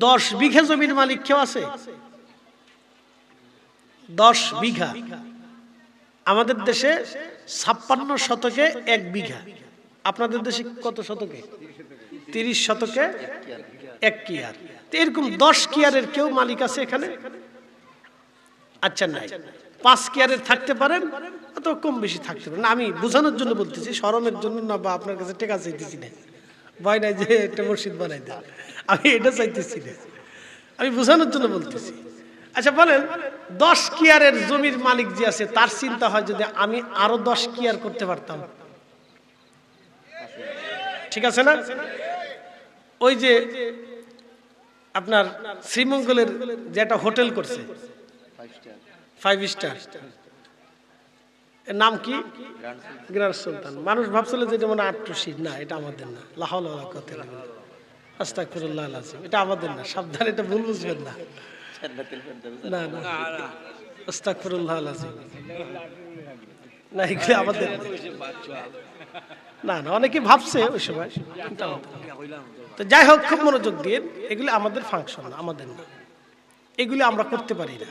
[SPEAKER 1] 10 বিঘা জমির মালিক কেউ আছে? 10 বিঘা। আমাদের দেশে 56 শতকে 1 বিঘা। আপনাদের দেশে কত শতকে? 30 শতকে 1 কিয়ার। এরকম 10 কিয়ারের কেউ মালিক আছে এখানে? আচ্ছা নাই। 5 কিয়ারের থাকতে পারেন, অত কম বেশি থাকতে পারেন। আমি বোঝানোর জন্য বলতেছি, শরমের জন্য না, বা আপনার কাছে টাকা চাইতেছি না, ভয় নাই যে একটা মসজিদ বানাই দেন, আমি এটা চাইতেছি না, আমি বোঝানোর জন্য বলতেছি। আচ্ছা বলেন, 10 কিয়ারের জমির মালিক যে আছে তার চিন্তা হয় যদি আমি আরো 10 কিয়ার করতে পারতাম, ঠিক আছে না? ওই যে আপনার শ্রীমঙ্গলের যে একটা হোটেল করছে 5 স্টার, এর নাম কি? গ্র্যান্ড সুলতান। মানুষ ভাবছিল যে এটা মানে আট্টুসি, না এটা আমাদের না। লা হাওলা ওয়ালা কুওয়াতা ইল্লা বিল্লাহ, আস্তাগফিরুল্লাহল আযীম, এটা আমাদের না, সাবধান, এটা ভুল বুঝবেন না। না না, আস্তাগফিরুল্লাহল আযীম, না এগুলো আমাদের না। না অনেকে ভাবছে ওই সময়, তো যাই হোক, খুব মনোযোগ দিয়ে, এগুলো আমাদের ফাংশন না, আমাদের না, এগুলো আমরা করতে পারি না।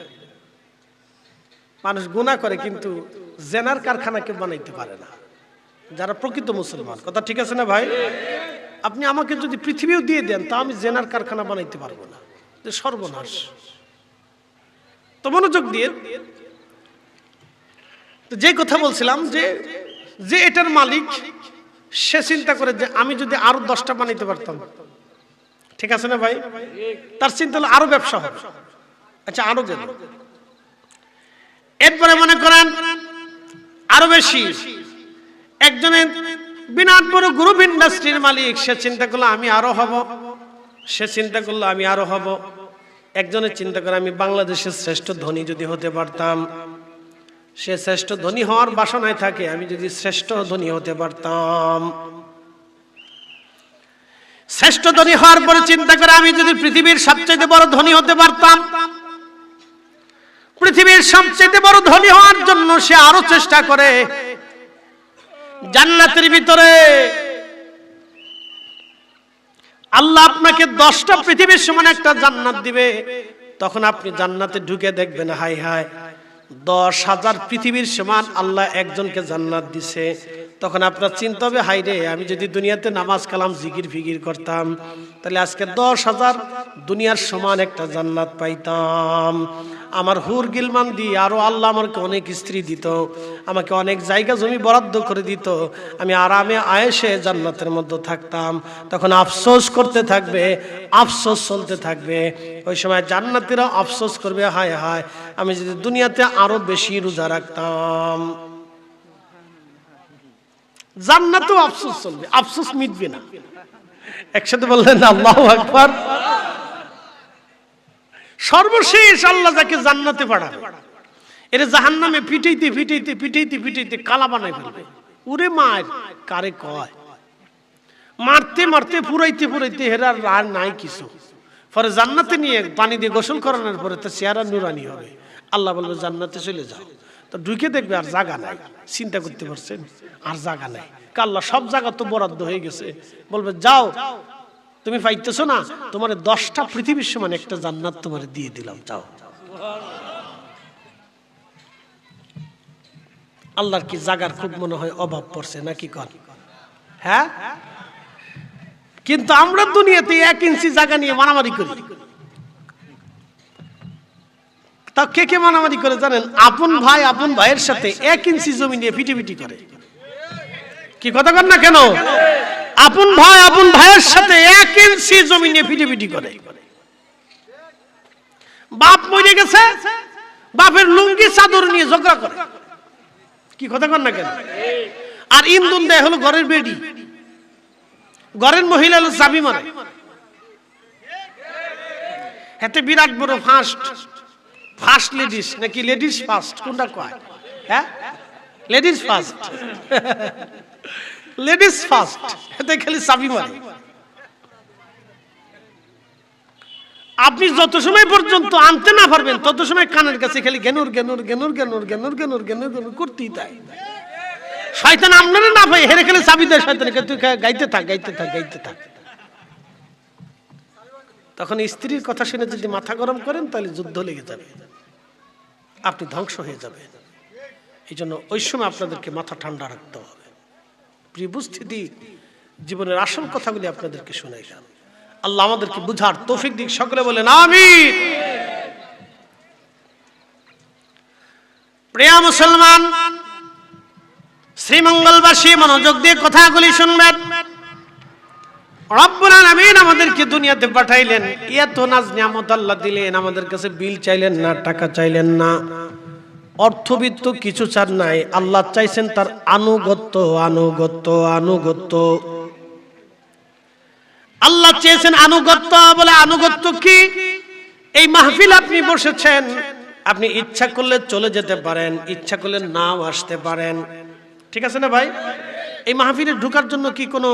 [SPEAKER 1] মানুষ গুনাহ করে কিন্তু জেনার কারখানা কেউ বানাইতে পারে না, যারা প্রকৃত মুসলমান। কথা ঠিক আছে না ভাই? আপনি আমাকে যদি পৃথিবীও দিয়ে দেন তা আমি জেনার কারখানা বানাইতে পারবো না, যে সর্বনাশ। তো মনোযোগ দিয়ে, যে কথা বলছিলাম, যে এটার মালিক সে চিন্তা করে যে আমি যদি আরো 10টা বানাইতে পারতাম, ঠিক আছে না ভাই? তার চিন্তা হলো আরো ব্যবসা হবে। আচ্ছা আরো গেল, এরপরে মনে করেন আরো বেশি। একজনের বিরাট বড় গ্রুপ ইন্ডাস্ট্রির মালিক, সে চিন্তা করলো আমি আরো হব, সে চিন্তা করলো আমি আরো হব। একজনের চিন্তা করে আমি বাংলাদেশের শ্রেষ্ঠ ধনী যদি হতে পারতাম, সে শ্রেষ্ঠ ধনী হওয়ার বাসনায় থাকে, আমি যদি শ্রেষ্ঠ ধনী হতে পারতাম। শ্রেষ্ঠ ধনী হওয়ার পরে চিন্তা করে আমি যদি পৃথিবীর সবচেয়ে বড় ধনী হতে পারতাম। পৃথিবীর সবচেয়ে বড় ধনী হওয়ার জন্য সে আরো চেষ্টা করে। জান্নাতের ভিতরে আল্লাহ আপনাকে 10টা পৃথিবীর সমান একটা জান্নাত দিবে। তখন আপনি জান্নাতে ঢুকে দেখবেন, হাই হাই 10,000 পৃথিবীর সমান আল্লাহ একজনকে জান্নাত দিছে। তখন আপনার চিন্তা হবে, হাই রে, আমি যদি দুনিয়াতে নামাজ কালাম জিকির ফিকির করতাম, তাহলে আজকে 10,000 দুনিয়ার সমান একটা জান্নাত পাইতাম। আমার হুর গিলমান দিয়ে আরো আল্লাহ আমাকে অনেক স্ত্রী দিত, আমাকে অনেক জায়গা জমি বরাদ্দ করে দিত, আমি আরামে আয়েশে জান্নাতের মধ্যে থাকতাম। তখন আফসোস করতে থাকবে, আফসোস চলতে থাকবে। ওই সময় জান্নাতীরা আফসোস করবে, হায় হায় আমি যদি দুনিয়াতে আরো বেশি রোজা রাখতাম। জান্নাতেও আফসোস চলবে, আফসোস মিটবে না। একসাথে বললেন আল্লাহু আকবার। সর্বশেষ আল্লাহ যাকে জান্নাতে পাঠাবে, এর জাহান্নামে পিটাইতে পিটাইতে পিটাইতে পিটাইতে কালা বানাই ফেলবে। উরে মার কারে কয়, মারতে মারতে পুরাইতে পুরাইতে হেরার আর নাই কিছু। পরে জান্নাতে নিয়ে পানি দিয়ে গোসল করানোর পরে তো চেহারা নুরানি হবে। আল্লাহ বলবে জান্নাতে চলে যাও। তো ঢুকে দেখবে আর জায়গা নাই। চিন্তা করতে পারছেন, আর জায়গা নাই। আল্লাহ সব জায়গা তো বরাদ্দ হয়ে গেছে, বলবে যাও, তুমি পাইতেছো না, তোমার 10টা পৃথিবীর সমান একটা জান্নাত তোমার দিয়ে দিলাম, যাও। আল্লাহর কি জায়গার খুব মনে হয় অভাব পড়ছে নাকি কর? হ্যাঁ, কিন্তু আমরা দুনিয়াতে 1 ইঞ্চি জায়গা নিয়ে মারামারি করি। তা কে কে মারামারি করে জানেন? আপন ভাই আপন ভাইয়ের সাথে 1 ইঞ্চি জমি নিয়ে পিটিপিটি করে। কি কথা কর না কেন? আপন ভাই আপন ভাইয়ের সাথে 1 ইঞ্চি জমি নিয়ে পিটিপিটি করে। বাপ মরে গেছে, বাপের লুঙ্গি চাদর নিয়ে ঝগড়া করে। কি কথা কর না কেন? আর ইন্ধন দেয় হলো ঘরের বেডি, ঘরের মহিলা হলো চাবি মারে। হাতে বিরাট বড় ফার্স্ট লেডিস নাকি লেডিস ফার্স্ট, কোনটা কয়? হ্যাঁ, লেডিস ফার্স্ট, লেডিস ফার্স্ট, হাতে খালি চাবি মারে। আপনি যত সময় পর্যন্ত আনতে না পারবেন তত সময় কানের কাছে খালি গেনুর গেনুর গেনুর গেনুর গেনুর গেনুর গেনুর গেনুর করতেই তাই। শয়তান আপনারা না পাই হেরে খেলে চাবি দেয় শয়তানকে, তুই গাইতে থাক গাইতে থাক গাইতে থাক। তখন স্ত্রীর কথা শুনে যদি মাথা গরম করেন তাহলে যুদ্ধ লেগে যাবে, আপনি ধ্বংস হয়ে যাবে। এই জন্য ওই সময় আপনাদেরকে মাথা ঠান্ডা রাখতে হবে। প্রিয় উপস্থিতি, জীবনের আসল কথাগুলি আপনাদেরকে শুনাইলাম। আল্লাহ আমাদেরকে বুঝার তৌফিক দিক, সকলে বলেন আমিন। প্রিয় মুসলমান, শ্রীমঙ্গলবাসী মনোযোগ দিয়ে কথাগুলি শুনবেন। রব্বুল আলামিন আমাদেরকে দুনিয়াতে পাঠাইলেন, এত নাজ নিয়ামত আল্লাহ দিলেন, আমাদের কাছে বিল চাইলেন না, টাকা চাইলেন না, অর্থবিত্ত কিছু চান নাই। আল্লাহ চাইছেন তার আনুগত্য, আনুগত্য, আনুগত্য। আল্লাহ চেয়েছেন আনুগত্য। বলে আনুগত্য কি? এই মাহফিল আপনি বসেছেন, আপনি ইচ্ছা করলে চলে যেতে পারেন, ইচ্ছা করলে নাও আসতে পারেন, ঠিক আছে না ভাই? এই মাহফিলে ঢোকার জন্য কি কোনো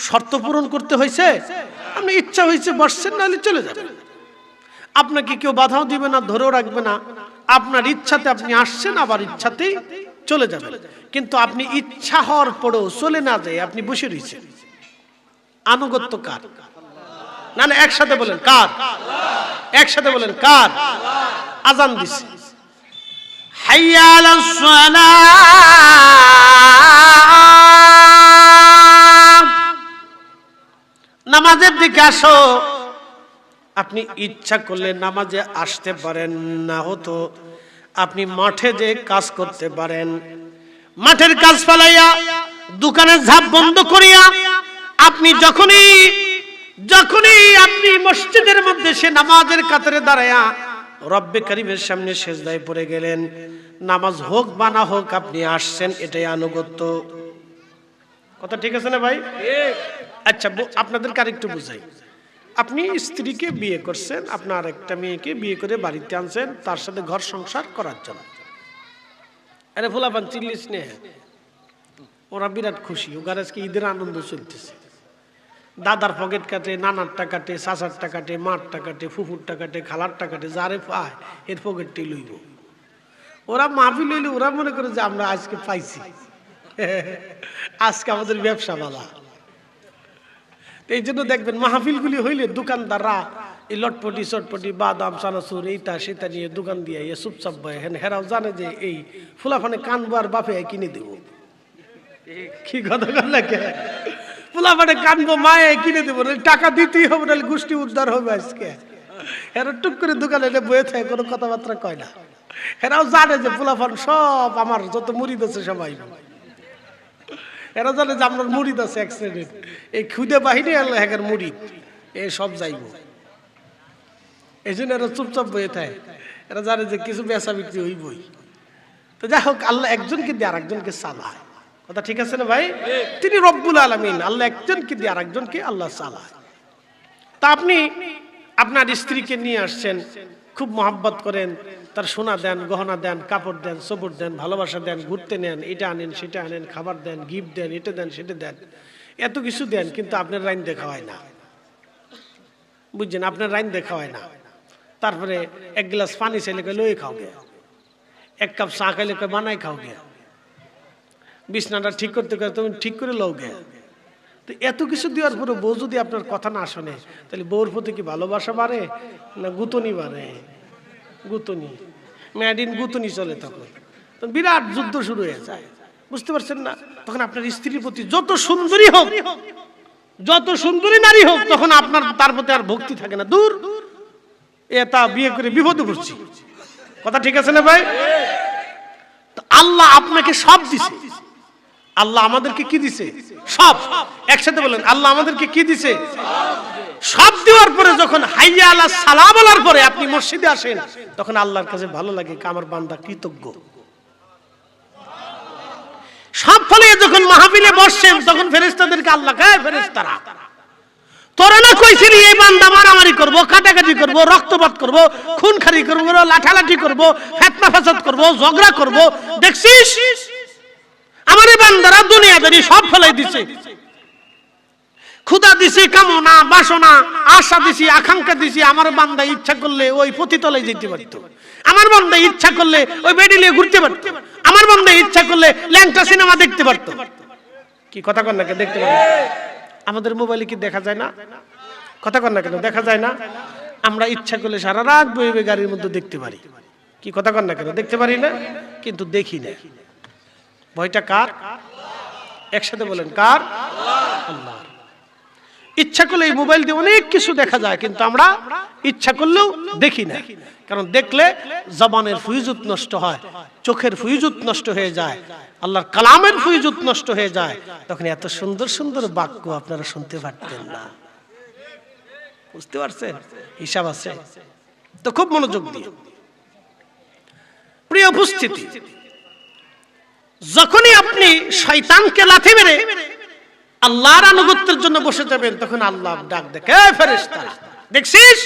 [SPEAKER 1] শর্ত পূরণ করতে হয়েছে? আপনি ইচ্ছা হয়েছে বসছেন, নাহলে চলে যাবেন। আপনাকে কেউ বাধাও দিবে না, ধরেও রাখবে না। আপনার ইচ্ছাতে আপনি আসছেন, আবার ইচ্ছাতেই চলে যাবেন। কিন্তু আপনি ইচ্ছা হওয়ার পরেও চলে না যায় আপনি বসে রয়েছেন। আনুগত্য কার? না না, একসাথে বলেন কার? একসাথে বলেন কার? আজান দিছে, হাইয়া আলাস সালাহ, নামাজের দিকে আসো। আপনি ইচ্ছা করলে নামাজে আসতে পারেন, না হতো আপনি মাঠে যে কাজ করতে পারেন। মাঠের কাজ ফেলাইয়া, দোকানের ঝাঁপ বন্ধ করিয়া আপনি যখনই আপনি মসজিদের মধ্যে সে নামাজের কাতারে দাঁড়ায়া রব্বে কারীমের সামনে সেজদায় পড়ে গেলেন, নামাজ হোক বা না হোক আপনি আসছেন, এটাই আনুগত্য। কথা ঠিক আছে না ভাই? আচ্ছা, আপনাদেরকে আরেকটু বুঝাই। আপনি স্ত্রীকে বিয়ে করছেন, আপনার একটা মেয়েকে বিয়ে করে বাড়িতে আনছেন তার সাথে ঘর সংসার করার জন্য। আরে ফুলাপান চিল্লিস নে, ওরা বিরাট খুশি, ওখানে আজকে ঈদের আনন্দ চলতেছে। দাদার পকেট কাটে, নানারটা কাটে, চাচারটা কাটে, মারটা কাটে, ফুফুরটা কাটে, খালারটা কাটে, যারে পায় এর পকেটটাই লইব। ওরা মাফি লইলে ওরা মনে করে যে আমরা আজকে পাইছি, আজকে আমাদের ব্যবসা বালা। এই জন্য দেখবেন মাহফিলগুলি হইলে দোকানদাররা এই লটপটি চটপটি বাদাম চানাচুর এইটা সেটা নিয়ে দোকান দিয়ে চুপচাপ বয়, হেরাও জানে যে এই ফুলাফানে কানবো আর বাপে কিনে দেবো। কি কথা বল না, কে ফুলাফানে কানবো মায়ে কিনে দেবো, টাকা দিতেই হবে, নাহলে গোষ্ঠী উদ্ধার হবে আজকে। এরা টুক করে দোকানে বয়ে থাকে, কোনো কথাবার্তা কয় না। এরাও জানে যে ফুলাফান সব আমার যত মুরিদ আছে সবাই, এরা জানে যে আপনার মুরিদ আছে এক শ্রেণীর, এই খুদে বাহিনী আল্লাহ হ্যাঁ মুরিদ, এ সব যাইব। এই জন্য এরা চুপচাপ বয়ে থাকে, এরা জানে যে কিছু বেচা বিক্রি হইবই। তো যাই হোক, আল্লাহ একজনকে দিয়ে আরেকজনকে চালায়। কথা ঠিক আছে না ভাই? তিনি রব্বুল আলামিন, আল্লাহ একজনকে দিয়ে আরেকজনকে আল্লাহ চালায়। তা আপনি আপনার স্ত্রীকে নিয়ে আসছেন, খুব মহাব্বত করেন, তার সোনা দেন, গহনা দেন, কাপড় দেন, সবুর দেন, ভালোবাসা দেন, ঘুরতে নেন, এটা আনেন সেটা আনেন, খাবার দেন, গিফট দেন, এটা দেন সেটা দেন, এত কিছু দেন, কিন্তু আপনার রাইন দেখা হয় না। বুঝছেন? আপনার রাইন দেখা হয় না। তারপরে এক গ্লাস পানি চাইলে লয়ে খাও গে, এক কাপ চা খাইলে বানাই খাও গে, বিছনাটা ঠিক করতে তুমি ঠিক করে লও গে। তো এত কিছু দেওয়ার পরে বউ যদি আপনার কথা না শোনে, তাহলে বউর প্রতি কি ভালোবাসা বাড়ে না গুতনি বাড়ে? গুতনি, ম্যাডিন গুতনি চলে। তখন বিরাট যুদ্ধ শুরু হয়ে যায়, বুঝতে পারছেন না? তখন আপনার স্ত্রীর প্রতি যত সুন্দরী হোক, যত সুন্দরী নারী হোক, তখন আপনার তার প্রতি আর ভক্তি থাকে না। দূর, এটা বিয়ে করে বিপদে পড়ছি। কথা ঠিক আছে না ভাই? আল্লাহ আপনাকে সব দিছে। আল্লাহ আমাদেরকে কি দিছে? সব। একসাথে বলেন, আল্লাহ আমাদেরকে কি দিছে? সব দেওয়ার পরে যখন হাইয়া আলাস সালাহ বলার পরে আপনি মসজিদে আসেন, তখন আল্লাহর কাছে ভালো লাগে, আমার বান্দা কৃতজ্ঞ। সব ফলে যখন মাহফিলে বসছেন, তখন ফেরেশতাদেরকে আল্লাহ কয়, ফেরেশতারা তোরা না কইছিলি এই বান্দা মারামারি করব, কাটাকাটি করব, রক্তপাত করব, খুনখারি করব, লাঠালাঠি করব, ফিতনা ফাসাদ করব, ঝগড়া করব, দেখছিস আমার এই বান্দারা দুনিয়াদারি সব ফেলাই দিছে। ক্ষুধা দিছি, কামনা বাসনা আশা দিছি, আকাঙ্ক্ষা দিছি। আমার বান্দা ইচ্ছা করলে ওই পতিতলায় যেতে পারত, আমার বান্দা ইচ্ছা করলে ওই বেডিলে ঘুরতে পারত, আমার বান্দা ইচ্ছা করলে ল্যাংটা সিনেমা দেখতে পারত। কি কথা কন না? দেখতে পারত। আমাদের মোবাইলে কি দেখা যায় না? কথা কন না কেন? দেখা যায় না? আমরা ইচ্ছা করলে সারা রাত বইবে গাড়ির মধ্যে দেখতে পারি। কি কথা কন না কেন? দেখতে পারি না, কিন্তু দেখি না। ভয়টা কার? একসাথে বলেন, কার? আল্লাহ। ইচ্ছা করলে এই মোবাইল দিয়ে অনেক কিছু দেখা যায়, কিন্তু আমরা ইচ্ছা করলেও দেখি না। কারণ দেখলে জবানের ফুয়ুজত নষ্ট হয়, চোখের ফুয়ুজত নষ্ট হয়ে যায়, আল্লাহর কালামের ফুয়ুজত নষ্ট হয়ে যায়। তখন এত সুন্দর সুন্দর বাক্য আপনারা শুনতে পারতেন না। বুঝতে পারছেন? হিসাব আছে তো, খুব মনোযোগ দিয়ে। প্রিয় উপস্থিতি, যখনই আপনি শয়তানকে লাথি মেরে আল্লাহর আনুগত্যের জন্য বসে যাবেন, তখন আল্লাহ ডাক দেখে, ফেরেশতারা দেখছিস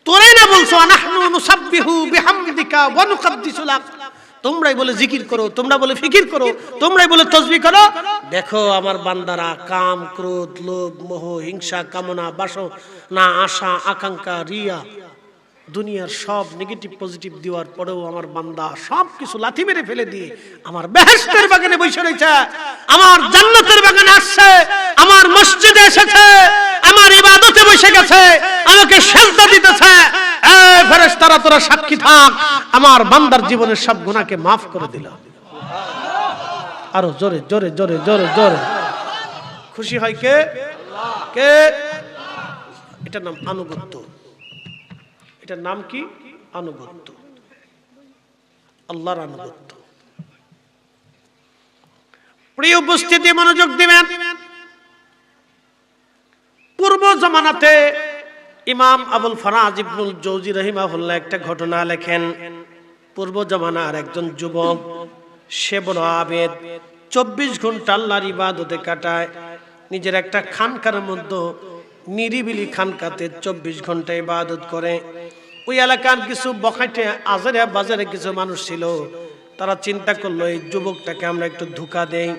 [SPEAKER 1] তোরাই না বলছো আনাহনু নুসাব্বিহু বিহামদিকা ওয়া নুকদ্দিসু লাক, তোমরাই বলে জিকির করো, তোমরা বলে ফিকির করো, তোমরাই বলে তাসবিহ করো। দেখো আমার বান্দারা কাম, ক্রোধ, লোভ, মোহ, হিংসা, কামনা, বাসনা, আশা, আকাঙ্ক্ষা, রিয়া, দুনিয়ার সব নেগেটিভ পজিটিভ দেওয়ার পরেও আমার বান্দা সব কিছু লাথি মেরে ফেলে দিয়ে আমার বেহেশতের বাগানে বসে রয়েছে, আমার জান্নাতের বাগানে আসছে, আমার মসজিদে এসেছে, আমার ইবাদতে বসে গেছে, আমাকে সিজদা দিতেছে। এই ফেরেশতারা তোরা সাক্ষী থাক, আমার বান্দার জীবনের সব গুনাহকে maaf করে দিল। আরো জোরে জোরে জোরে জোরে জোরে খুশি হয় কে? কে? এটার নাম আনুগত্য। এটার নাম কি? আনুগত্য, আল্লাহর আনুগত্য। প্রিয় উপস্থিতি, মনোযোগ দিবেন। পূর্ব জামানাতে ইমাম আবুল ফারাজ ইবনুল জৌজি রাহিমাহুল্লাহ একটা ঘটনা লেখেন। পূর্ব জামানার একজন যুবক, সে বড় আবেদ, 24 ঘন্টা আল্লাহর ইবাদতে কাটায়। নিজের একটা খানকার মধ্যে নিরিবিলি খানকাতে 24 ঘন্টা ইবাদত করে। ওই এলাকার কিছু বখাটে আজারে বাজারে কিছু মানুষ ছিল, তারা চিন্তা করলো এই যুবকটাকে আমরা একটু ধোঁকা দেই।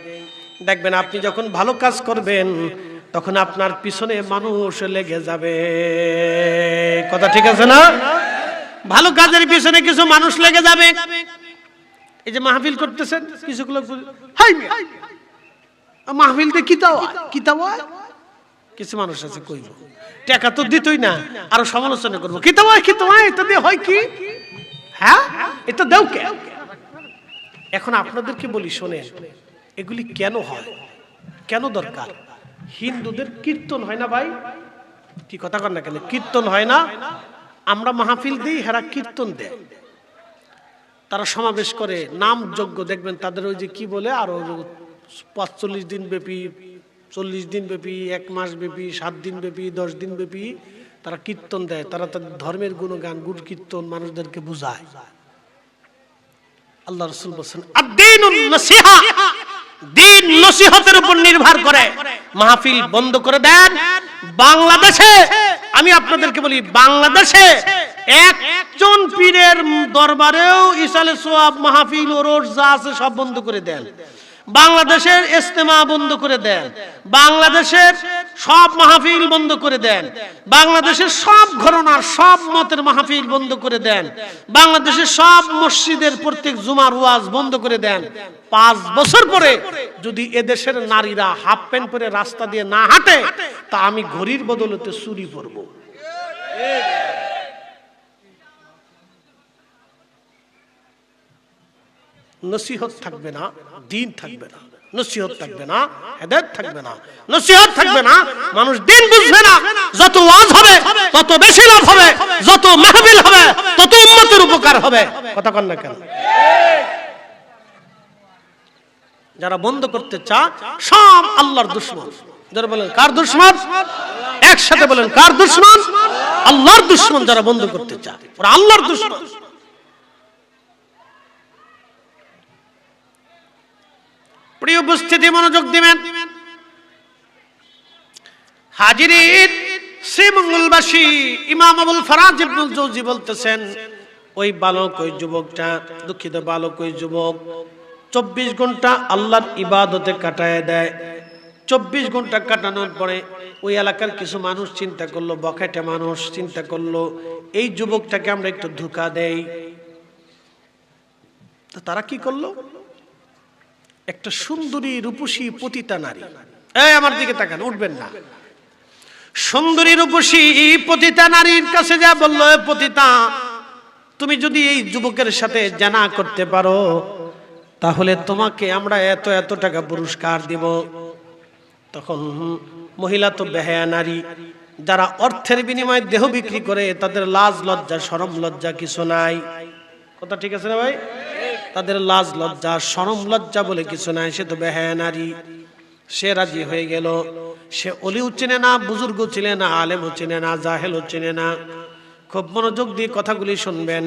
[SPEAKER 1] দেখবেন আপনি যখন ভালো কাজ করবেন, তখন আপনার পিছনে মানুষ লেগে যাবে। কথা ঠিক আছে না? ভালো কাজের পিছনে কিছু মানুষ লেগে যাবে। এই যে মাহফিল করতেছেন, কিছু লোক মাহফিলতে কিতাব কিছু মানুষ আছে কইব টাকা তো দিতই না, আরো সমালোচনা করবো, কিতাব এটা দিয়ে হয় কি? হ্যাঁ, এটা দাও কে? এখন আপনাদেরকে বলি, শোনেন, এগুলি কেন হয়, কেন দরকার? হিন্দুদের কীর্তন হয় না ভাই? কি কথা কর না কেন? কীর্তন হয় না? আমরা মাহফিল দিই, হেরা কীর্তন দেয়। তারা সমাবেশ করে, নাম যজ্ঞ, দেখবেন তাদের ওই যে কি বলে, আরো 45 দিন ব্যাপী, 40 দিন ব্যাপী, 1 মাস ব্যাপী, 7 দিন ব্যাপী, 10 দিন ব্যাপী তারা কীর্তন দেয়। তারা তাদের ধর্মের গুণগান, গুণ কীর্তন মানুষদেরকে বুঝায়। আল্লাহ রাসূল বলেন, আদ-দীনুন নাসিহা, দিন নসিহতের উপর নির্ভর করে। মাহফিল বন্ধ করে দেন। বাংলাদেশে আমি আপনাদেরকে বলি, বাংলাদেশে একজন পীরের দরবারেও ইসালে সোয়াব, মাহফিল, ওরস যা আছে সব বন্ধ করে দেন। বাংলাদেশের ইজতেমা বন্ধ করে দেন, বাংলাদেশের সব মাহফিল বন্ধ করে দেন, বাংলাদেশের সব ঘরানার সব মতের মাহফিল বন্ধ করে দেন, বাংলাদেশের সব মসজিদের প্রত্যেক জুমার ওয়াজ বন্ধ করে দেন। 5 বছর পরে যদি এদেশের নারীরা হাফ প্যান্ট পরে রাস্তা দিয়ে না হাঁটে, তা আমি ঘড়ির বদলতে চুরি পরব। নসিহত থাকবে না, দিন থাকবে না, নসিহত থাকবে না, হেদায়েত থাকবে না, নসিহত থাকবে না, মানুষ দিন বুঝবে না। যত ওয়াজ হবে তত বেশি লাভ হবে, যত মাহফিল হবে তত উম্মতের উপকার হবে। কথা কন না কেন? যারা বন্ধ করতে চায় সব আল্লাহর দুশমন। যারা বলেন কার দুশমন? একসাথে বলেন কার দুশমন? আল্লাহর দুশমন। যারা বন্ধ করতে চায় ওরা আল্লাহর দুশমন। প্রিয় উপস্থিতি, মনোযোগ দিবেন। হাজিরিন, শ্রীমঙ্গলবাসী ইমাম আবুল ফারাজ ইবনুল জৌজি বলতেছেন, ওই বালক, ওই যুবকটা, দুঃখিত বালক, ওই যুবক 24 ঘন্টা আল্লাহর ইবাদতে কাটায় দেয়। 24 ঘন্টা কাটানোর পরে ওই এলাকার কিছু মানুষ চিন্তা করলো, বখাটে মানুষ চিন্তা করলো, এই যুবকটাকে আমরা একটু ধোঁকা দেই। তো তারা কি করলো? একটা সুন্দরী রূপসী পতিতা নারী, এই আমার দিকে তাকান, উঠবেন না, সুন্দরী রূপসী পতিতা নারীর কাছে যা বললো, পতিতা, তুমি যদি এই যুবকের সাথে জানা করতে পারো তাহলে তোমাকে আমরা এত এত টাকা পুরস্কার দিব। তখন মহিলা তো বেহায়া নারী, যারা অর্থের বিনিময়ে দেহ বিক্রি করে, তাদের লাজ লজ্জা শরম লজ্জা কিছু নাই। কথা ঠিক আছে না ভাই? তাদের লাজ লজ্জা শরম লজ্জা বলে কিছু নাই। সে তো বেহায়া নারী, সে রাজি হয়ে গেল। সে অলিও চেনে না, বুজুর্গ চেনে না, আলেমও চেনে না, জাহেলও চেনে না। খুব মনোযোগ দিয়ে কথাগুলি শুনবেন।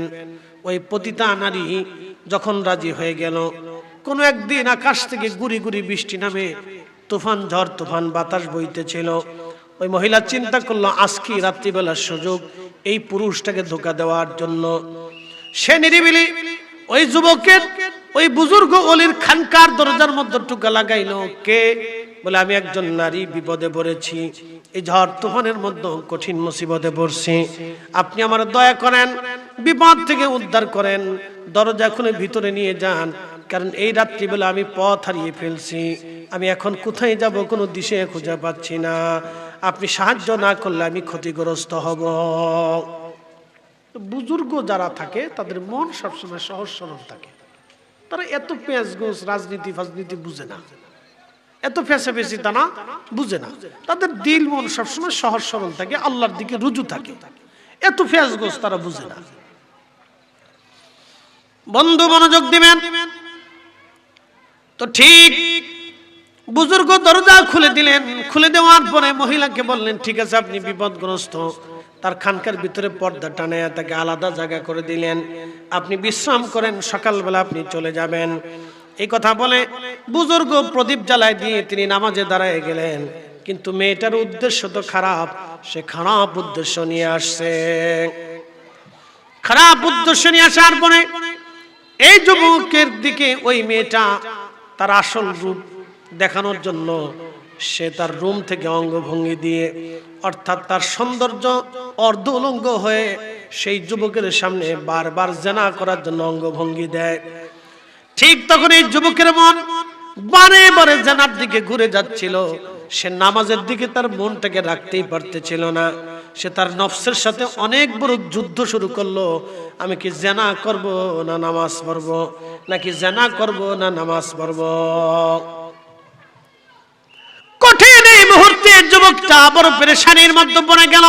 [SPEAKER 1] ওই পতিতা নারী যখন রাজি হয়ে গেল, কোনো একদিন আকাশ থেকে গুড়ি গুড়ি বৃষ্টি নামে, তুফান ঝড় তুফান বাতাস বইতেছিল। ওই মহিলা চিন্তা করলো, আজকে রাত্রিবেলার সুযোগ এই পুরুষটাকে ধোঁকা দেওয়ার জন্য। সে নিরিবিলি ওই যুবকের, ওই বুজুর্গ অলির খানকার দরজার মধ্যে টুকা লাগাইলো। কে? বলে, আমি একজন নারী বিপদে পড়েছি, এই ঝড় তুফানের মধ্যে কঠিন মুসিবতে পড়ছি, আপনি আমার দয়া করেন, বিপদ থেকে উদ্ধার করেন, দরজা খুলে ভিতরে নিয়ে যান, কারণ এই রাত্রিবেলা আমি পথ হারিয়ে ফেলছি, আমি এখন কোথায় যাব কোনো দিশে খুঁজে পাচ্ছি না, আপনি সাহায্য না করলে আমি ক্ষতিগ্রস্ত হব। বুজুর্গ যারা থাকে তাদের মন সবসময় সহজ সরল থাকে, তারা এত পেঁয়াজ গোস রাজনীতি ফাজনীতি বুঝে না, এত ফেঁসাফেঁসি তারা বুঝে না। তাদের দিল মন সবসময় সহজ সরল থাকে, আল্লাহর দিকে রুজু থাকে, এত পেঁয়াজ গোস তারা বুঝে না। বন্ধু মনোযোগ দিবেন তো, ঠিক বুজুর্গ দরজা খুলে দিলেন। খুলে দেওয়ার পরে মহিলাকে বললেন, ঠিক আছে আপনি বিপদগ্রস্ত। তার খানকার ভিতরে পর্দা টানায়া তাকে আলাদা জায়গা করে দিলেন, আপনি বিশ্রাম করেন, সকালবেলা আপনি চলে যাবেন। এই কথা বলে বুজুর্গ প্রদীপ জ্বালায় দিয়ে তিনি নামাজে দাঁড়ায় গেলেন। কিন্তু মেয়েটার উদ্দেশ্য তো খারাপ, সে খারাপ উদ্দেশ্য নিয়ে আসছে। খারাপ উদ্দেশ্য নিয়ে আসার পরে এই যুবকের দিকে ওই মেয়েটা তার আসল রূপ দেখানোর জন্য সে তার রুম থেকে অঙ্গভঙ্গি দিয়ে, অর্থাৎ তার সৌন্দর্য অর্ধ উলঙ্গ হয়ে সেই যুবকের সামনে বারবার জেনা করার জন্য অঙ্গভঙ্গি দেয়। ঠিক তখন এই যুবকের মন বারে বারে জেনার দিকে ঘুরে যাচ্ছিল। সে নামাজের দিকে তার মনটাকে রাখতেই পারতেছিল না। সে তার নফসের সাথে অনেক বড় যুদ্ধ শুরু করলো। আমি কি জেনা করব না নামাজ পড়ব, নাকি জেনা করব না নামাজ পড়ব। কঠিন এই মুহূর্তে যুবকটা বড় পেরেশানির মধ্যে পড়ে গেল।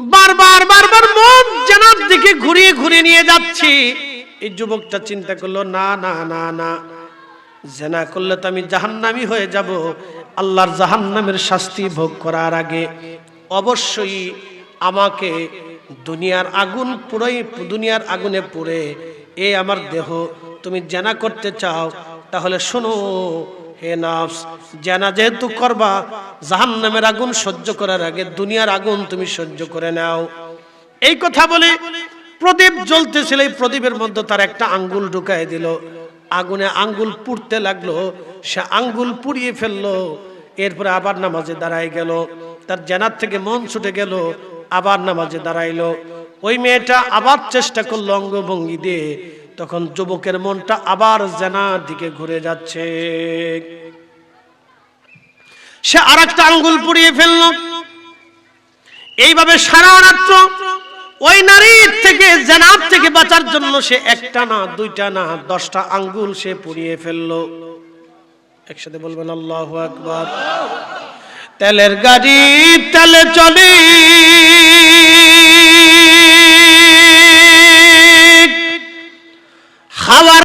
[SPEAKER 1] বারবার বারবার মন জেনার দিকে ঘুরিয়ে ঘুরিয়ে নিয়ে যাচ্ছে। এই যুবকটা চিন্তা করলো, না না না না, জেনা করলে তো আমি জাহান্নামী হয়ে যাব। আল্লাহর জাহান্নামের শাস্তি ভোগ করার আগে অবশ্যই আমাকে দুনিয়ার আগুন পুরাই, দুনিয়ার আগুনে পুড়ে এ আমার দেহ তুমি জেনা করতে চাও, তাহলে শোনো হে নফস, জেনা যেহেতু করবা, জাহান্নামের আগুন সহ্য করার আগে দুনিয়ার আগুন তুমি সহ্য করে নাও। এই কথা বলে প্রদীপ জ্বলতেছিল, এই প্রদীপের মধ্যে তার একটা আঙ্গুল ঢুকায় দিল। আগুনে আঙ্গুল পুড়তে লাগলো, সে আঙ্গুল পুড়িয়ে ফেললো। এরপরে আবার নামাজে দাঁড়ায় গেল, তার জানাত থেকে মন ছুটে গেল, আবার নামাজে দাঁড়াইলো। ওই মেয়েটা আবার চেষ্টা করলো অঙ্গভঙ্গি দিয়ে, তখন যুবকের মনটা আবার জানার দিকে ঘুরে যাচ্ছে। সে আরেকটা আঙ্গুল পুড়িয়ে ফেললো। এইভাবে সারা রাত্র ওই নারীর থেকে, জানাত থেকে বাঁচার জন্য সে একটা না, দুইটা না, 10টা আঙ্গুল সে পুড়িয়ে ফেললো। একসাথে বলবেন আল্লাহু আকবার। তেলের গাড়ি তেলে চলে, হাওয়ার